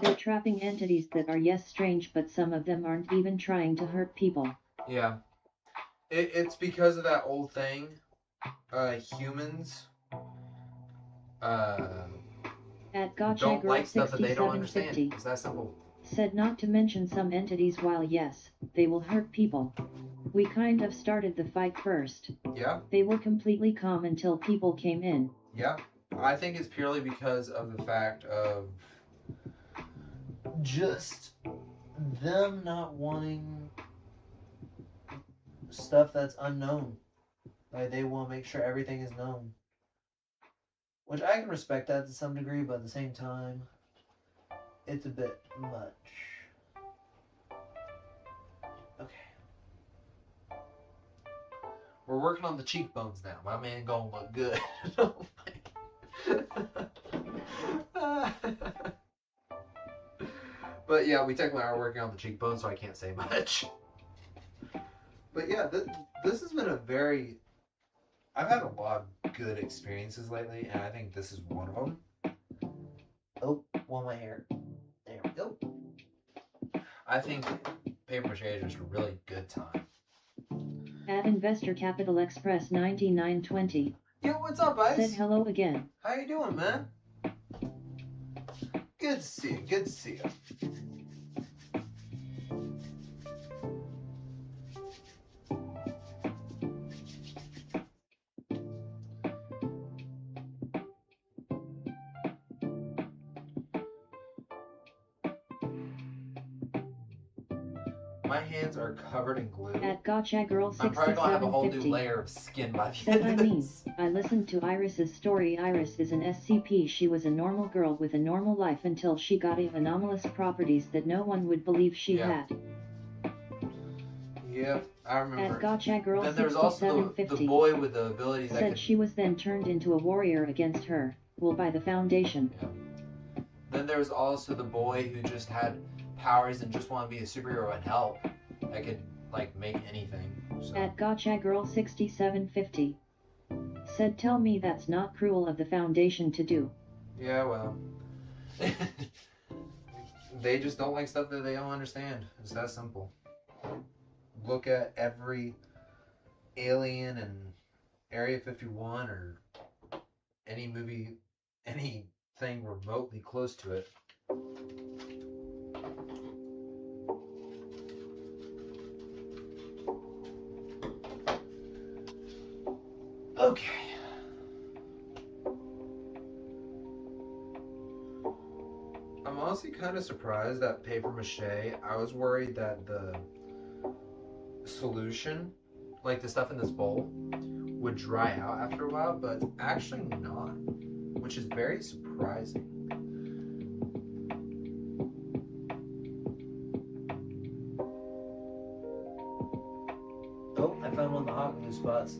They're trapping entities that are yes strange, but some of them aren't even trying to hurt people. Yeah. It's because of that old thing. Humans At Gotcha don't Girl like stuff that they don't 6750 understand. It's that simple. said not to mention some entities, while yes, they will hurt people. We kind of started the fight first. Yeah. They were completely calm until people came in. Yeah. I think it's purely because of the fact of just them not wanting stuff that's unknown. Like, they want to make sure everything is known. Which I can respect that to some degree, but at the same time, it's a bit much. Okay. we're working on the cheekbones now. My man gonna look good. Oh my. But yeah, we technically are working on the cheekbones, so I can't say much. But yeah, this has been a very... I've had a lot of good experiences lately, and I think this is one of them. Oh, one my hair. There we go. I think papier-mache is just a really good time. At Investor Capital Express 9920 Yo, what's up, Ice? said hello again. How you doing, man? Good to see you. Good to see you. My hands are covered in glue. At Gotcha Girl I'm probably gonna have a whole new 6750 layer of skin by the said end I of mean, this. I listened to Iris's story. Iris is an SCP. She was a normal girl with a normal life until she got anomalous properties that no one would believe she Yeah. had. Yep, I remember. At Gotcha Girl Then there's also the 6750 boy with the abilities that said could... she was then turned into a warrior against her, will by the Foundation. Yeah. Then there's also the boy who just had powers and just wanted to be a superhero and help. That could, like, make anything. So. At Gotcha Girl 6750 said tell me that's not cruel of the Foundation to do. Yeah, well. They just don't like stuff that they don't understand. It's that simple. Look at every Alien and Area 51 or any movie, anything remotely close to it. Okay. I'm honestly kind of surprised that papier-mache. I was worried that the solution, like the stuff in this bowl, would dry out after a while, but actually not, which is very surprising. Oh, I found one of the hot glue spots.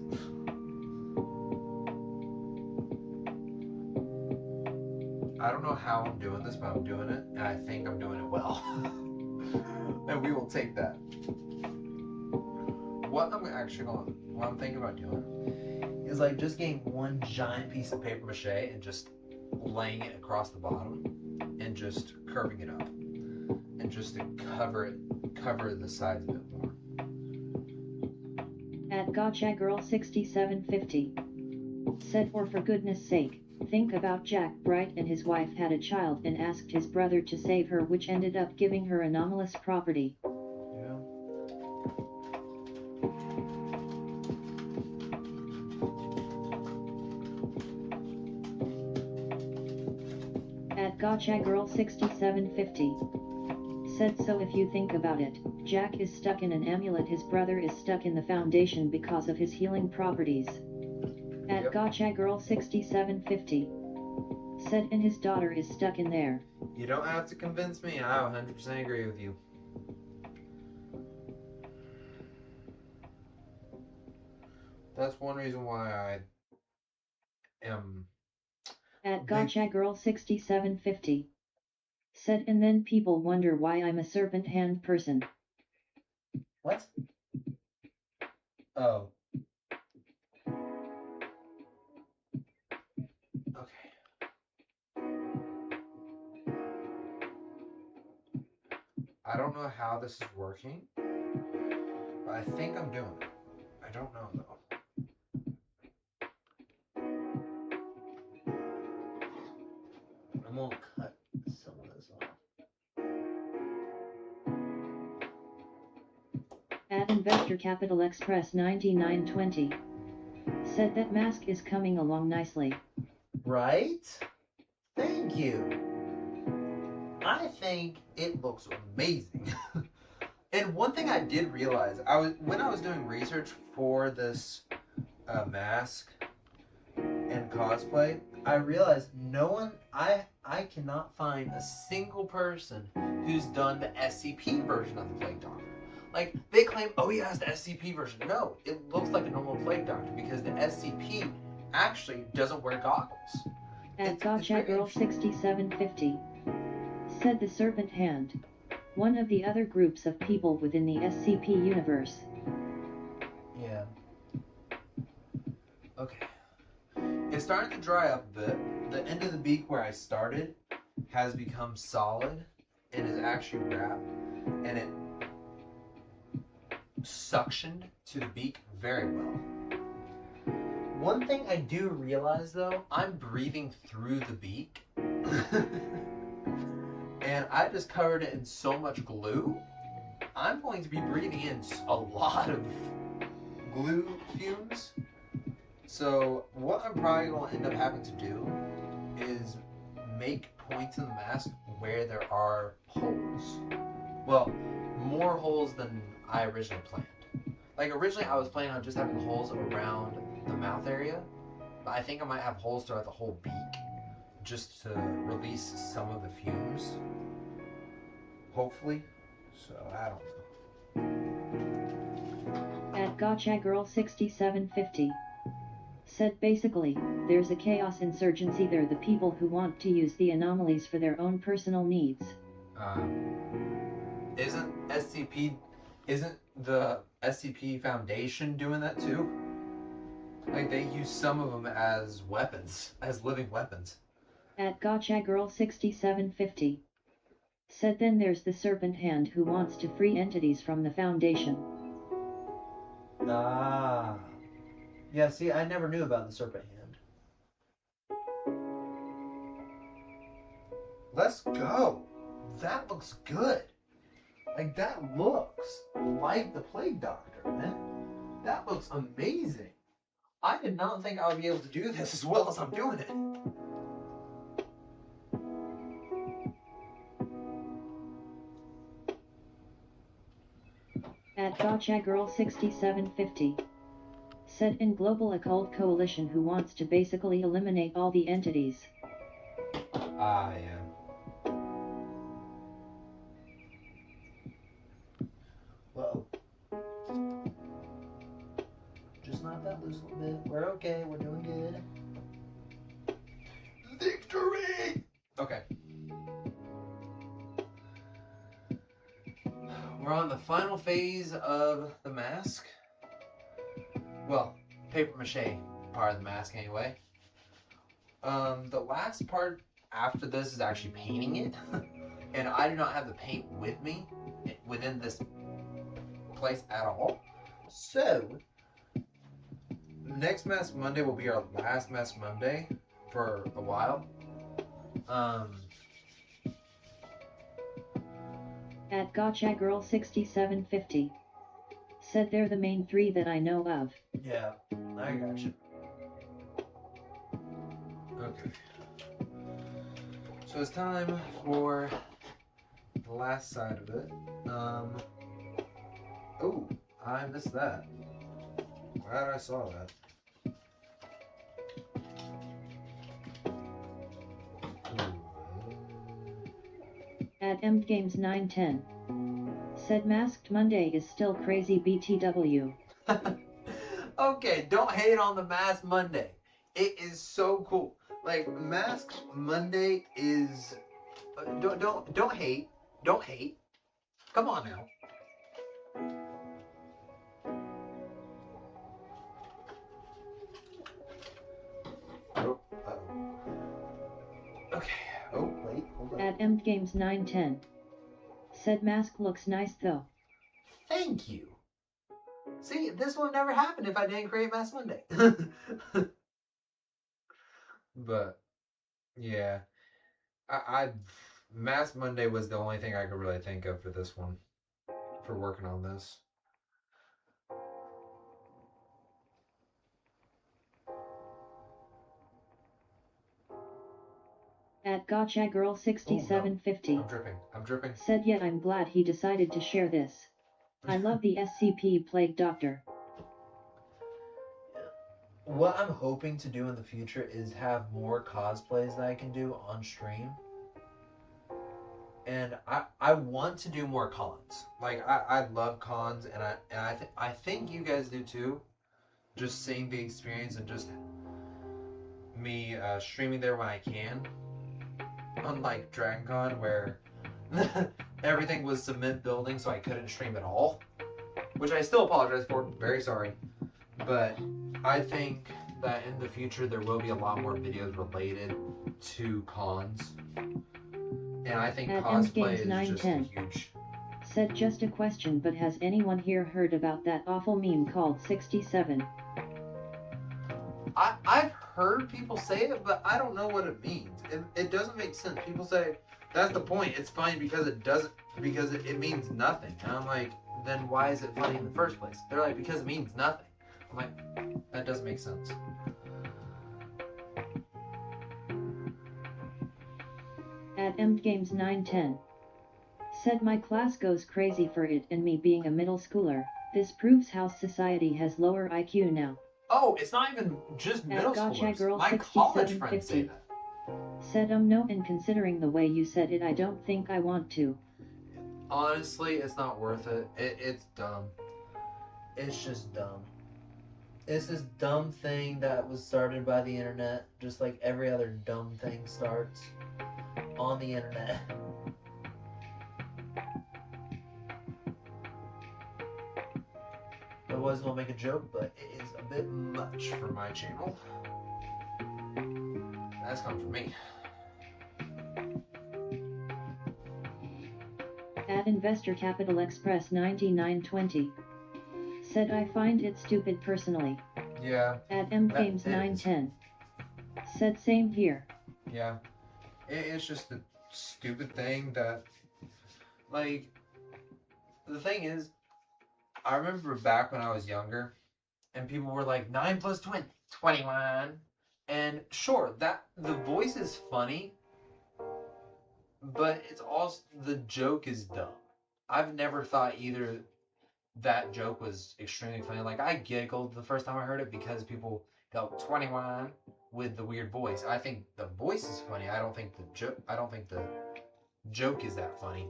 I don't know how I'm doing this, but I'm doing it, and I think I'm doing it well. And we will take that. What I'm thinking about doing is like just getting one giant piece of paper mache and just laying it across the bottom and just curving it up and just to cover the sides a bit more. At Gotcha Girl 6750 said for goodness sake, think about Jack Bright and his wife had a child and asked his brother to save her, which ended up giving her anomalous property. Yeah. At Gotcha Girl 6750 said so if you think about it, Jack is stuck in an amulet, his brother is stuck in the Foundation because of his healing properties. At Yep. Gotcha Girl 6750 said and his daughter is stuck in there. You don't have to convince me. I 100% agree with you. That's one reason why I am... At Gotcha Girl 6750 said and then people wonder why I'm a serpent hand person. What? Oh. Okay. I don't know how this is working, but I think I'm doing it. I don't know though. I'm gonna cut some of this off. At Investor Capital Express 9920 said that mask is coming along nicely. Right? Thank you. I think it looks amazing. And one thing I did realize, when I was doing research for this mask and cosplay, I realized I cannot find a single person who's done the SCP version of the Plague Doctor. Like, they claim, oh, he has the SCP version. No, it looks like a normal Plague Doctor because the SCP actually doesn't wear goggles. At Gotcha Girl 6750 said the Serpent Hand, one of the other groups of people within the SCP universe. Yeah. Okay. It's starting to dry up a bit. The end of the beak where I started has become solid and is actually wrapped, and it suctioned to the beak very well. One thing I do realize though, I'm breathing through the beak. And I just covered it in so much glue. I'm going to be breathing in a lot of glue fumes. So what I'm probably going to end up having to do is make points in the mask where there are holes. Well, more holes than I originally planned. Like, originally I was planning on just having holes around the mouth area, but I think I might have holes throughout the whole beak just to release some of the fumes. Hopefully. So, I don't know. At Gotcha Girl 6750 said basically, there's a chaos insurgency. They're the people who want to use the anomalies for their own personal needs. Isn't the SCP Foundation doing that too? Like, they use some of them as weapons, as living weapons. At Gotcha Girl 6750 said then there's the Serpent Hand who wants to free entities from the Foundation. Ah. Yeah, see, I never knew about the Serpent Hand. Let's go. That looks good. Like, that looks like the Plague Doctor, man. That looks amazing. I did not think I would be able to do this as well as I'm doing it. At Gotcha Girl 6750 said in Global Occult Coalition who wants to basically eliminate all the entities. I am. Whoa. Just knock that loose a little bit. We're okay. We're doing good. Victory! Okay. We're on the final phase of the mask. Well, papier-mache part of the mask anyway. The last part after this is actually painting it. And I do not have the paint with me within this place at all. So, next Mask Monday will be our last Mask Monday for a while. At Gotcha Girl 6750 said they're the main three that I know of. Yeah, I got you. Okay. So it's time for the last side of it. Oh, I missed that. Glad I saw that. At Games 910 said Masked Monday is still crazy BTW. Okay, don't hate on the Masked Monday. It is so cool. Like, Masked Monday is don't hate. Don't hate. Come on now. Oh, uh-oh. Okay. Oh, wait, hold on. At Games 910 Said mask looks nice though. Thank you. See, this would never happen if I didn't create Mask Monday. But yeah, I Mask Monday was the only thing I could really think of for this one, for working on this. At Gotcha Girl 6750. I'm dripping. I'm dripping. Said yet I'm glad he decided to share this. I love the SCP Plague Doctor. What I'm hoping to do in the future is have more cosplays that I can do on stream. And I want to do more cons. Like I love cons, and I think you guys do too. Just seeing the experience and just me streaming there when I can. Unlike Dragon Con, where everything was cement building, so I couldn't stream at all. Which I still apologize for. Very sorry. But I think that in the future there will be a lot more videos related to cons. And I think At cosplay is 910. just huge. Said just a question, but has anyone here heard about that awful meme called 67? I've heard people say it, but I don't know what it means. It doesn't make sense. People say that's the point. It's funny because it means nothing. And I'm like, then why is it funny in the first place? They're like, because it means nothing. I'm like, that doesn't make sense. At Games 910. Said my class goes crazy for it, and me being a middle schooler, this proves how society has lower IQ now. Oh, it's not even just middle Gotcha Girl schoolers. My college friends say that. Said no, and considering the way you said it, I don't think I want to. Honestly, it's not worth it. It's dumb. It's just dumb. It's this dumb thing that was started by the internet, just like every other dumb thing starts on the internet. I was gonna make a joke, but it is a bit much For my channel. That's coming from me. At Investor Capital Express 9920. Said I find it stupid personally. Yeah. At Games 910. Said same here. Yeah. It's just a stupid thing that, like, the thing is, I remember back when I was younger, and people were like, 9 plus 20, 21. And sure, that the voice is funny, but it's also, the joke is dumb. I've never thought either that joke was extremely funny. Like, I giggled the first time I heard it because people go 21 with the weird voice. I think the voice is funny. I don't think the joke is that funny.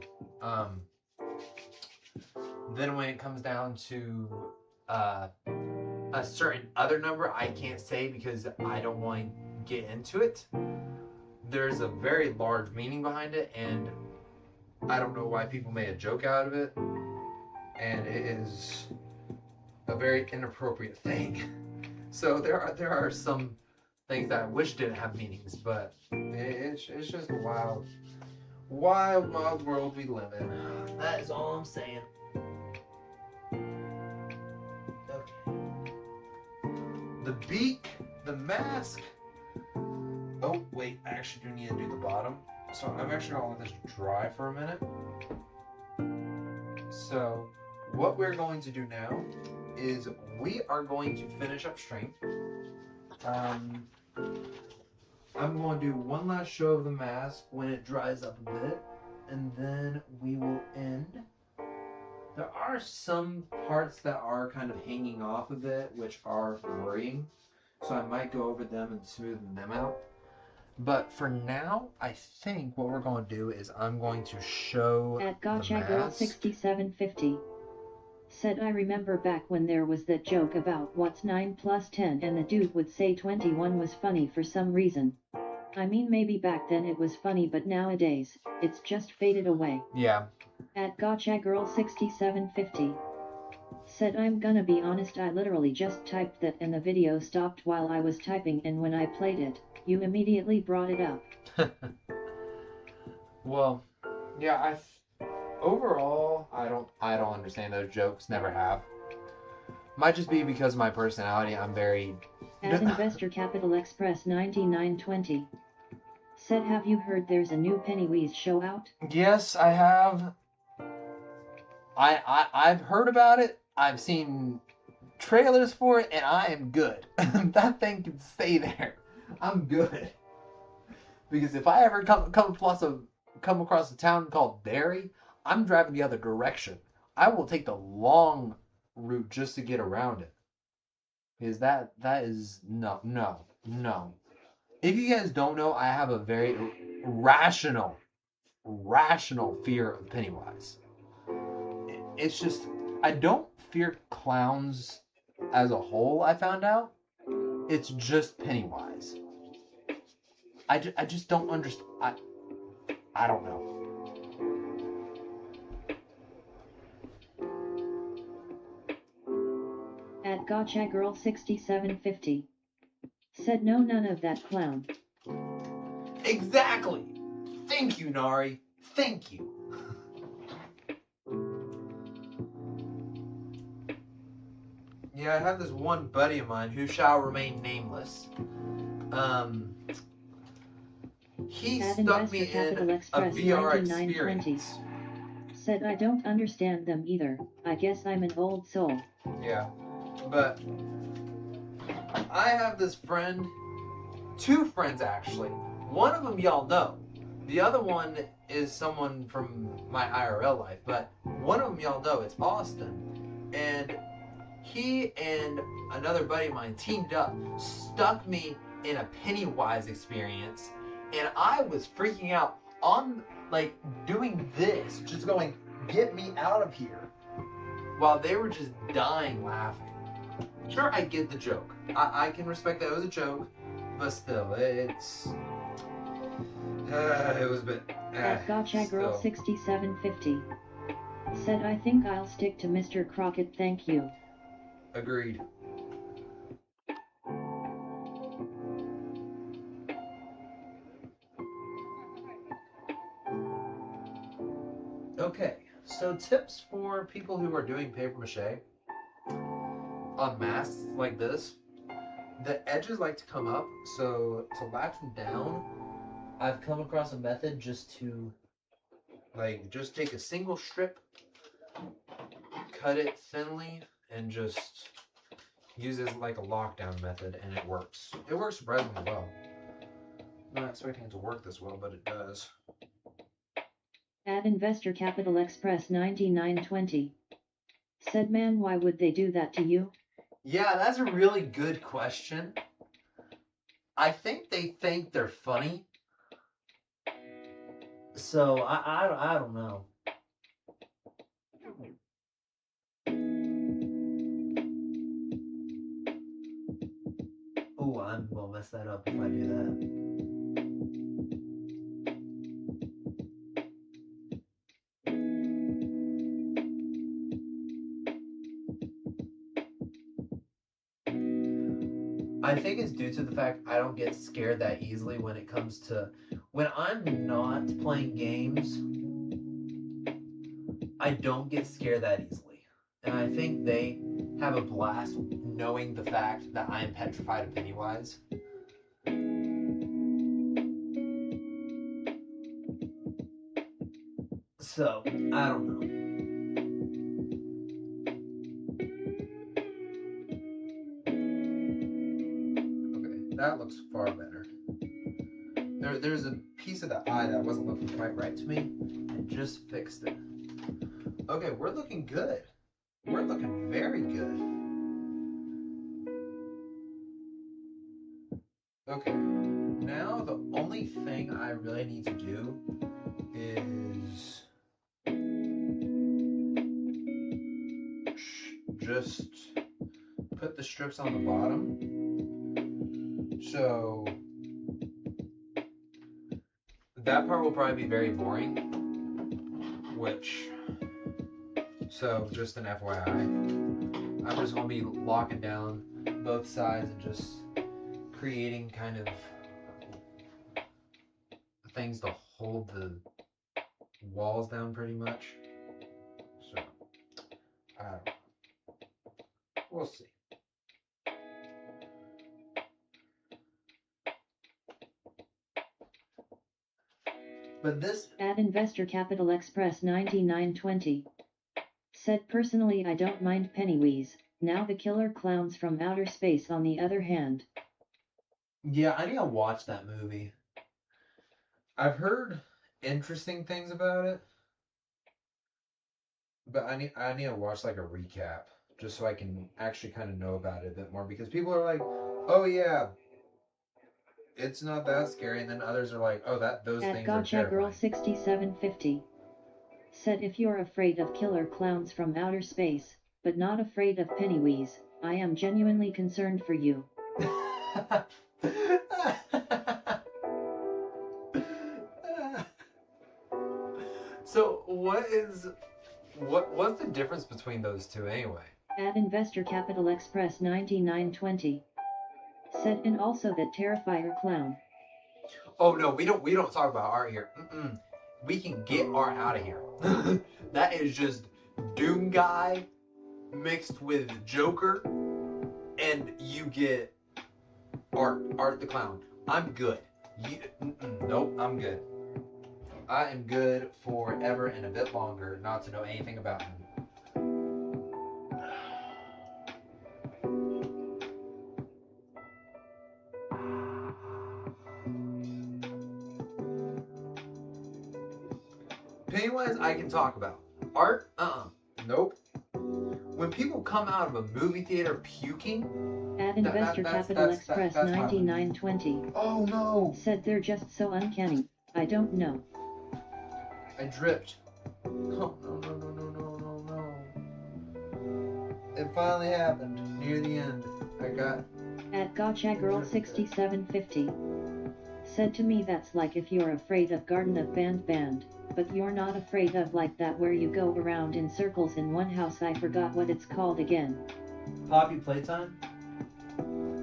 Then when it comes down to a certain other number, I can't say because I don't want to get into it. There's a very large meaning behind it, and I don't know why people made a joke out of it. And it is a very inappropriate thing. So there are some things that I wish didn't have meanings, but it's just a wild world we live in. That is all I'm saying. Okay. The beak, the mask. Oh wait, I actually do need to do the bottom. So I'm actually gonna let this dry for a minute. So what we're going to do now is we are going to finish up stream. I'm going to do one last show of the mask when it dries up a bit, and then we will end. There are some parts that are kind of hanging off a bit, which are worrying, so I might go over them and smoothen them out. But for now, I think what we're going to do is I'm going to show At the Gotcha mask. Girl 6750. Said I remember back when there was that joke about what's 9 plus 10 and the dude would say 21 was funny for some reason. I mean, maybe back then it was funny, but nowadays, it's just faded away. Yeah. At Gotcha Girl 6750. Said I'm gonna be honest, I literally just typed that and the video stopped while I was typing, and when I played it, you immediately brought it up. Well, yeah, overall, I don't understand those jokes. Never have. Might just be because of my personality. I'm very. At Investor Capital Express 9920 said, have you heard there's a new Pennywise show out? Yes, I have. I've heard about it. I've seen trailers for it, and I am good. That thing can stay there. I'm good. Because if I ever come across a town called Derry, I'm driving the other direction. I will take the long route just to get around it. Because that is no. If you guys don't know, I have a very rational fear of Pennywise. It's just, I don't fear clowns as a whole, I found out. It's just Pennywise. I just don't understand. I don't know. At Gotcha Girl 6750 said, no, none of that clown. Exactly. Thank you, Nari. Thank you. Yeah, I have this one buddy of mine who shall remain nameless. He stuck me in a VR experience. Said, I don't understand them either. I guess I'm an old soul. Yeah, but I have this friend, two friends actually. One of them y'all know. The other one is someone from my IRL life, but one of them y'all know. It's Austin. And he and another buddy of mine teamed up, stuck me in a Pennywise experience, and I was freaking out on, like, doing this, just going, get me out of here, while they were just dying laughing. Sure, I get the joke. I can respect that it was a joke, but still, it's... it was a bit... At Gotcha Girl 6750 said, I think I'll stick to Mr. Crockett, thank you. Agreed. Okay, so tips for people who are doing papier-mache on masks like this. The edges like to come up, so to latch them down, I've come across a method just to, like, just take a single strip, cut it thinly, and just use it as like a lockdown method, and it works. It works surprisingly well. I'm not expecting it to work this well, but it does. At Investor Capital Express 9920 said, man, why would they do that to you? Yeah, that's a really good question. I think they think they're funny. So I don't know. Oh, I'm gonna mess that up if I do that. I think it's due to the fact I don't get scared that easily when it comes to... When I'm not playing games, I don't get scared that easily. And I think they have a blast knowing the fact that I am petrified of Pennywise. So, I don't know. Okay, that looks far better. There's a piece of the eye that wasn't looking quite right to me, and just fixed it. Okay, we're looking good. We're looking very good. Okay, now the only thing I really need to do is just put the strips on the bottom. So that part will probably be very boring, so just an FYI, I'm just going to be locking down both sides and just creating kind of things to hold the walls down pretty much. We'll see. But this... At Investor Capital Express 9920. Said personally I don't mind Pennywise, now the killer clowns from outer space on the other hand. Yeah, I need to watch that movie. I've heard interesting things about it. But I need to watch like a recap. Just so I can actually kind of know about it a bit more. Because people are like, oh yeah, it's not that scary. And then others are like, oh, those At things are Gotcha terrifying. Girl 6750. Said if you're afraid of killer clowns from outer space, but not afraid of Pennywise, I am genuinely concerned for you. So what's the difference between those two anyway? At Investor Capital Express 9920. Said and also that Terrifier clown. Oh no, we don't talk about art here. We can get art out of here. That is just Doom Guy mixed with Joker, and you get Art the Clown. I'm good. Nope, I'm good. I am good forever and a bit longer not to know anything about him. Pennywise, I can talk about. Art, nope. When people come out of a movie theater puking... At Investor Capital Express 9920. Oh no! Said they're just so uncanny, I don't know. I dripped. Oh, no. It finally happened. Near the end. I got... At Gotcha Girl 6750. Said to me that's like if you're afraid of Garden of Band, but you're not afraid of like that where you go around in circles in one house. I forgot what it's called again. Poppy Playtime?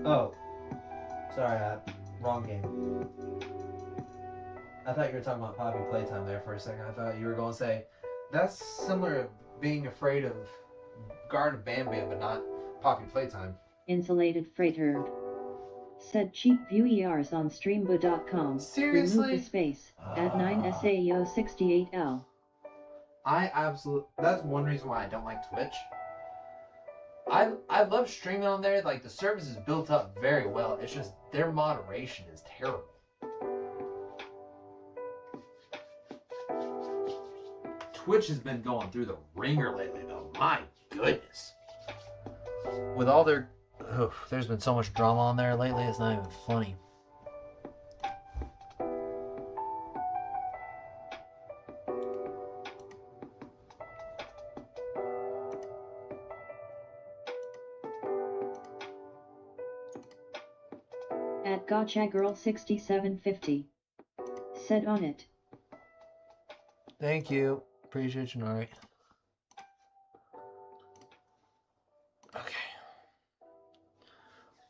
Oh. Sorry, wrong game. I thought you were talking about Poppy Playtime there for a second. I thought you were going to say, that's similar to being afraid of Garden of Bam Bam, but not Poppy Playtime. Insulated freighter. Said cheap view ERs on streambo.com. Seriously? Remove the space. Add 9SAEO68L. That's one reason why I don't like Twitch. I love streaming on there. Like, the service is built up very well. It's just their moderation is terrible. Twitch has been going through the ringer lately, though. My goodness. With all their... there's been so much drama on there lately, it's not even funny. At Gotcha Girl 6750. Said on it. Thank you. Appreciate you, Nari. Okay.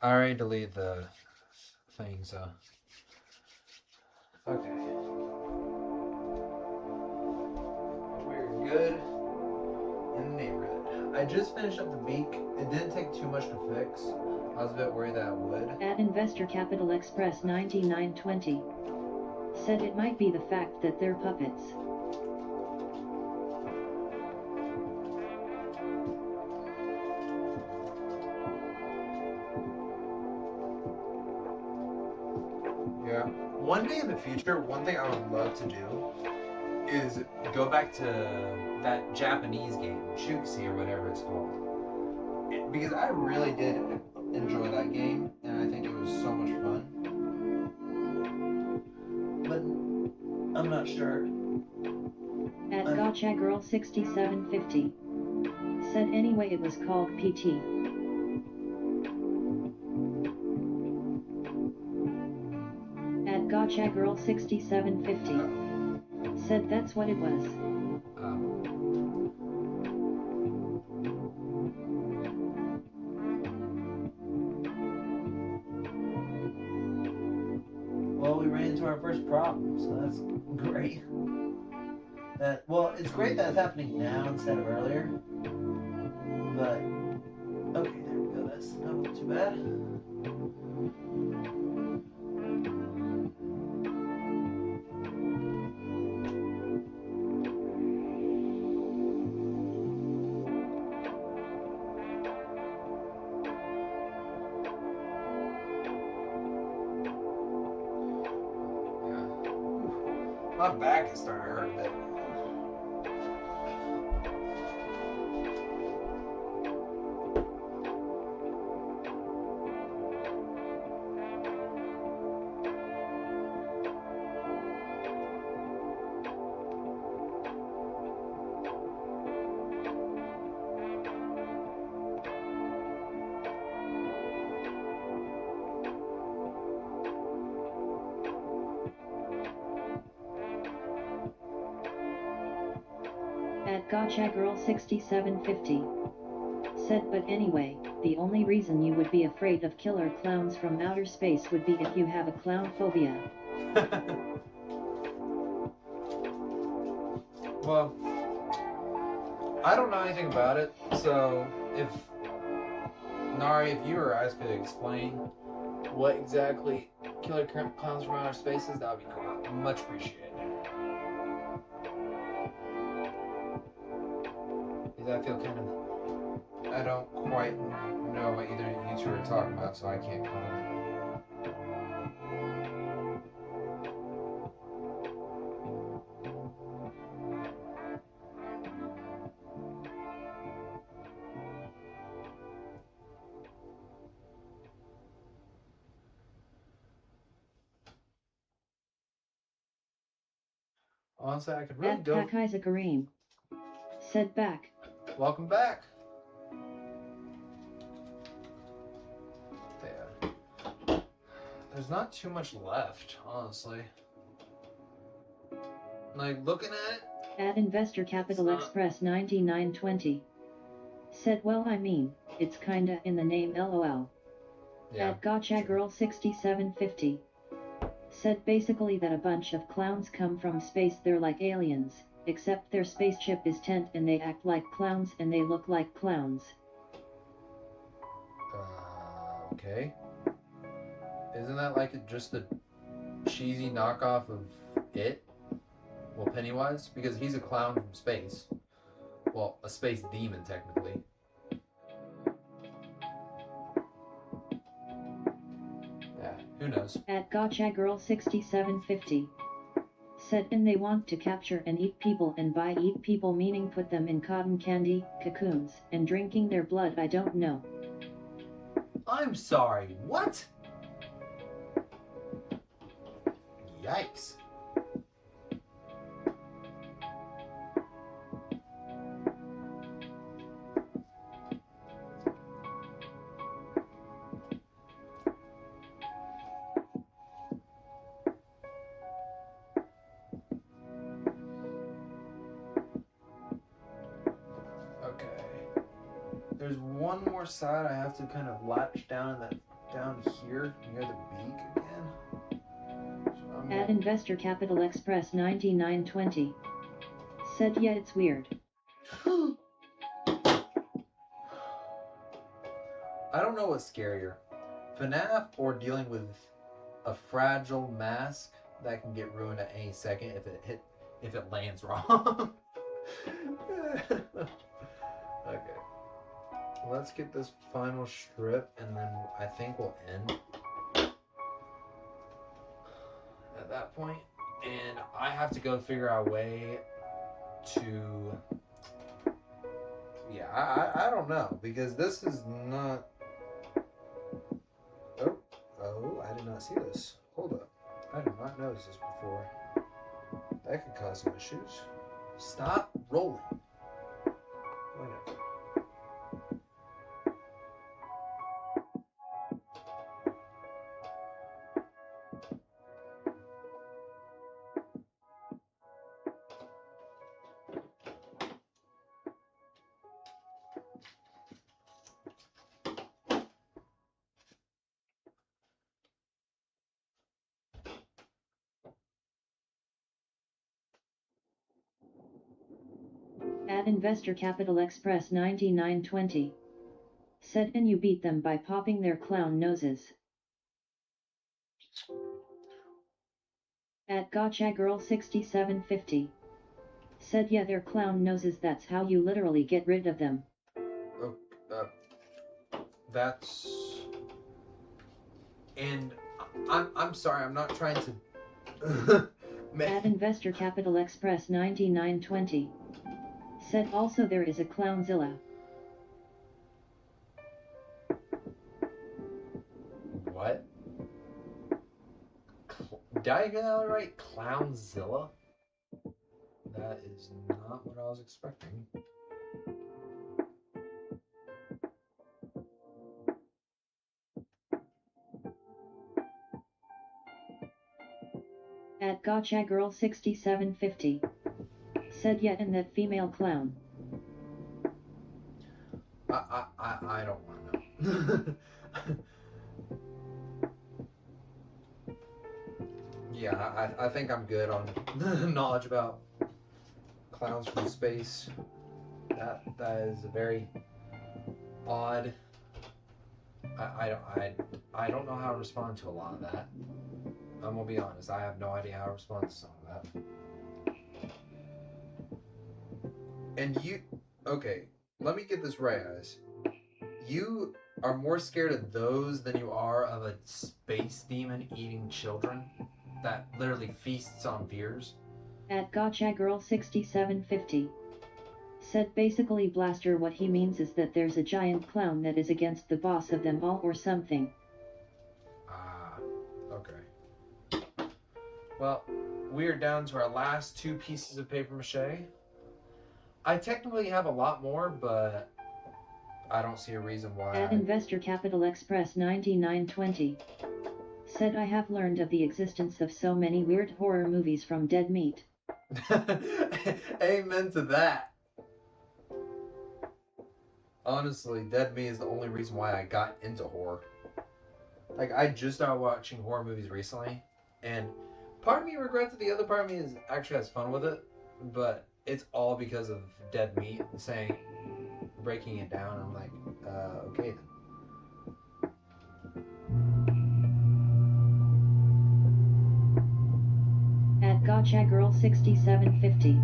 I already deleted the thing, so. Okay. We're good in the neighborhood. I just finished up the beak. It didn't take too much to fix. I was a bit worried that it would. At Investor Capital Express 9920. Said it might be the fact that they're puppets. Yeah. One day in the future, one thing I would love to do is go back to that Japanese game, Chuxi or whatever it's called. Because I really did enjoy that game, and I think it was so much fun. But I'm not sure. At Gotcha Girl 6750. Said anyway it was called PT. At Gotcha Girl 6750. Said that's what it was. Well, we ran into our first problem, so that's great. Well, it's great that it's happening now instead of earlier. But okay, there we go. That's not too bad. My back is starting to hurt a bit. At GotchaGirl6750 said, but anyway, the only reason you would be afraid of killer clowns from outer space would be if you have a clown phobia. Well, I don't know anything about it, so if Nari, if you or I could explain what exactly killer clowns from outer space is, that would be cool. Much appreciated. Because I feel kind of, I don't quite know what either you two are talking about, so I can't comment. Honestly, I could really At go. Kakai said back. Welcome back. Yeah. There's not too much left, honestly. Like, looking at it. At Investor Capital Express 9920 said, well, I mean, it's kinda in the name LOL. Yeah, at GotchaGirl6750 said basically that a bunch of clowns come from space. They're like aliens, except their spaceship is tent and they act like clowns and they look like clowns. Okay. Isn't that like just a cheesy knockoff of It? Well, Pennywise? Because he's a clown from space. Well, a space demon, technically. Yeah, who knows? At GotchaGirl6750 said, and they want to capture and eat people, and by eat people meaning put them in cotton candy, cocoons, and drinking their blood. I don't know. I'm sorry, what? Yikes. There's one more side I have to kind of latch down down here near the beak again. So at Investor Capital Express 9920 said, yeah, it's weird. I don't know what's scarier, FNAF or dealing with a fragile mask that can get ruined at any second if it lands wrong. Okay. Let's get this final strip, and then I think we'll end at that point. And I have to go figure out a way to... Yeah, I don't know, because this is not... Oh, I did not see this. Hold up. I did not notice this before. That could cause some issues. Stop rolling. Whatever. At Investor Capital Express 9920. Said and you beat them by popping their clown noses. At Gotcha Girl 6750. Said yeah, they're clown noses, that's how you literally get rid of them. That's... And I'm sorry, I'm not trying to... At Investor Capital Express 9920. Said also there is a Clownzilla. What? Did I get that right? Clownzilla? That is not what I was expecting. At Gotcha Girl 6750. Said yet and that female clown. I don't want to know. Yeah, I think I'm good on knowledge about clowns from space. That is a very odd. I don't know how to respond to a lot of that. I'm gonna be honest. I have no idea how to respond to some of that. And you, okay? Let me get this right, guys. You are more scared of those than you are of a space demon eating children that literally feasts on fears. At Gotcha Girl 6750. Said basically Blaster, what he means is that there's a giant clown that is against the boss of them all or something. Ah, okay. Well, we are down to our last 2 pieces of paper mache. I technically have a lot more, but I don't see a reason why. At Investor Capital Express 9920. Said I have learned of the existence of so many weird horror movies from Dead Meat. Amen to that. Honestly, Dead Meat is the only reason why I got into horror. Like, I just started watching horror movies recently, and part of me regrets it, the other part of me actually has fun with it, but it's all because of Dead Meat breaking it down. I'm like, okay then. At Gotcha Girl 6750.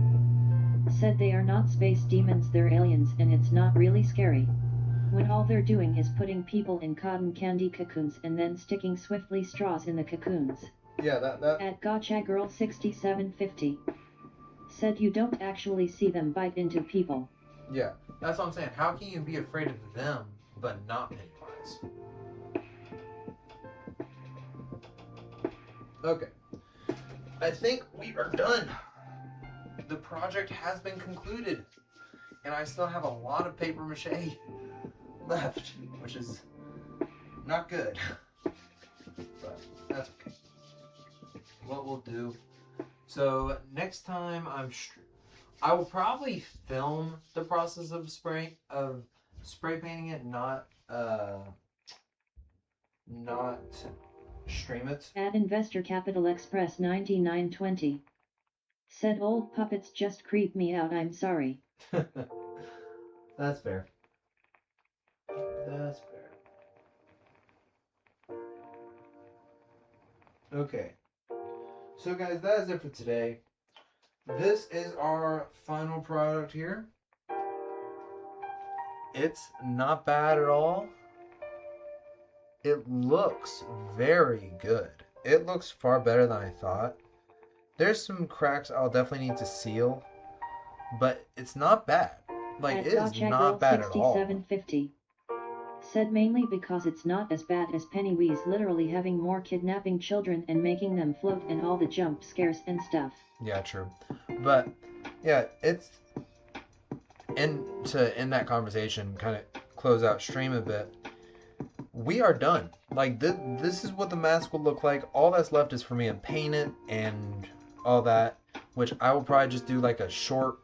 Said they are not space demons, they're aliens, and it's not really scary. When all they're doing is putting people in cotton candy cocoons and then sticking swiftly straws in the cocoons. Yeah, that. At Gotcha Girl 6750. Said you don't actually see them bite into people. Yeah, that's what I'm saying. How can you be afraid of them but not Pennywise? Okay. I think we are done. The project has been concluded. And I still have a lot of paper mache left, which is not good. But that's okay. What we'll do. So next time I will probably film the process of spray painting it, not stream it. At Investor Capital Express 9920. Said old puppets just creep me out, I'm sorry. That's fair. That's fair. Okay. So guys, that is it for today. This is our final product here. It's not bad at all. It looks very good. It looks far better than I thought. There's some cracks I'll definitely need to seal, but it's not bad. Like, it is not bad at all. 6750. Said mainly because it's not as bad as Pennywise literally having more kidnapping children and making them float and all the jump scares and stuff. Yeah, true. But, yeah, it's... And to end that conversation, kind of close out stream a bit, we are done. Like, this is what the mask will look like. All that's left is for me to paint it and all that, which I will probably just do like a short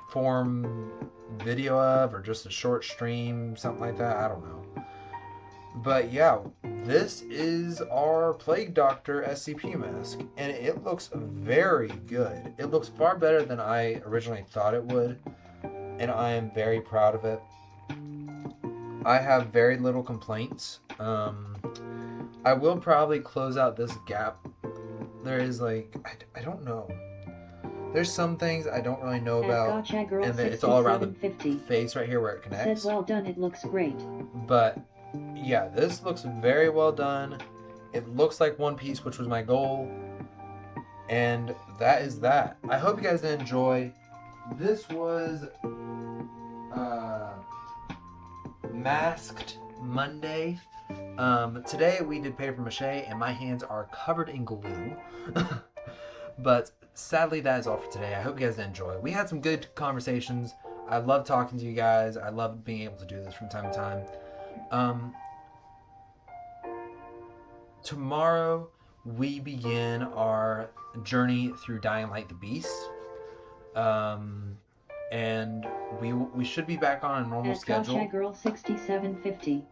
form video of, or just a short stream, something like that. I don't know. But yeah, this is our Plague Doctor SCP mask, and it looks very good. It looks far better than I originally thought it would. and I am very proud of it. I have very little complaints. I will probably close out this gap. There is like, I don't know. There's some things I don't really know about, and then it's all around the face right here where it connects. Said well done, it looks great. But yeah, this looks very well done. It looks like one piece, which was my goal. And that is that. I hope you guys enjoy. This was Masked Monday. Today we did paper mache and my hands are covered in glue. But sadly that is all for today. I hope you guys enjoy. We had some good conversations. I love talking to you guys. I love being able to do this from time to time. Tomorrow we begin our journey through Dying Light the Beast. And we should be back on a normal schedule. Girl 6750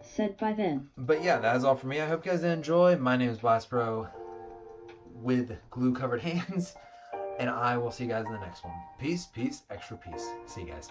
said by then. But yeah, that is all for me. I hope you guys enjoy. My name is BlasterBro with glue covered hands, and I will see you guys in the next one. Peace, extra peace. See you guys.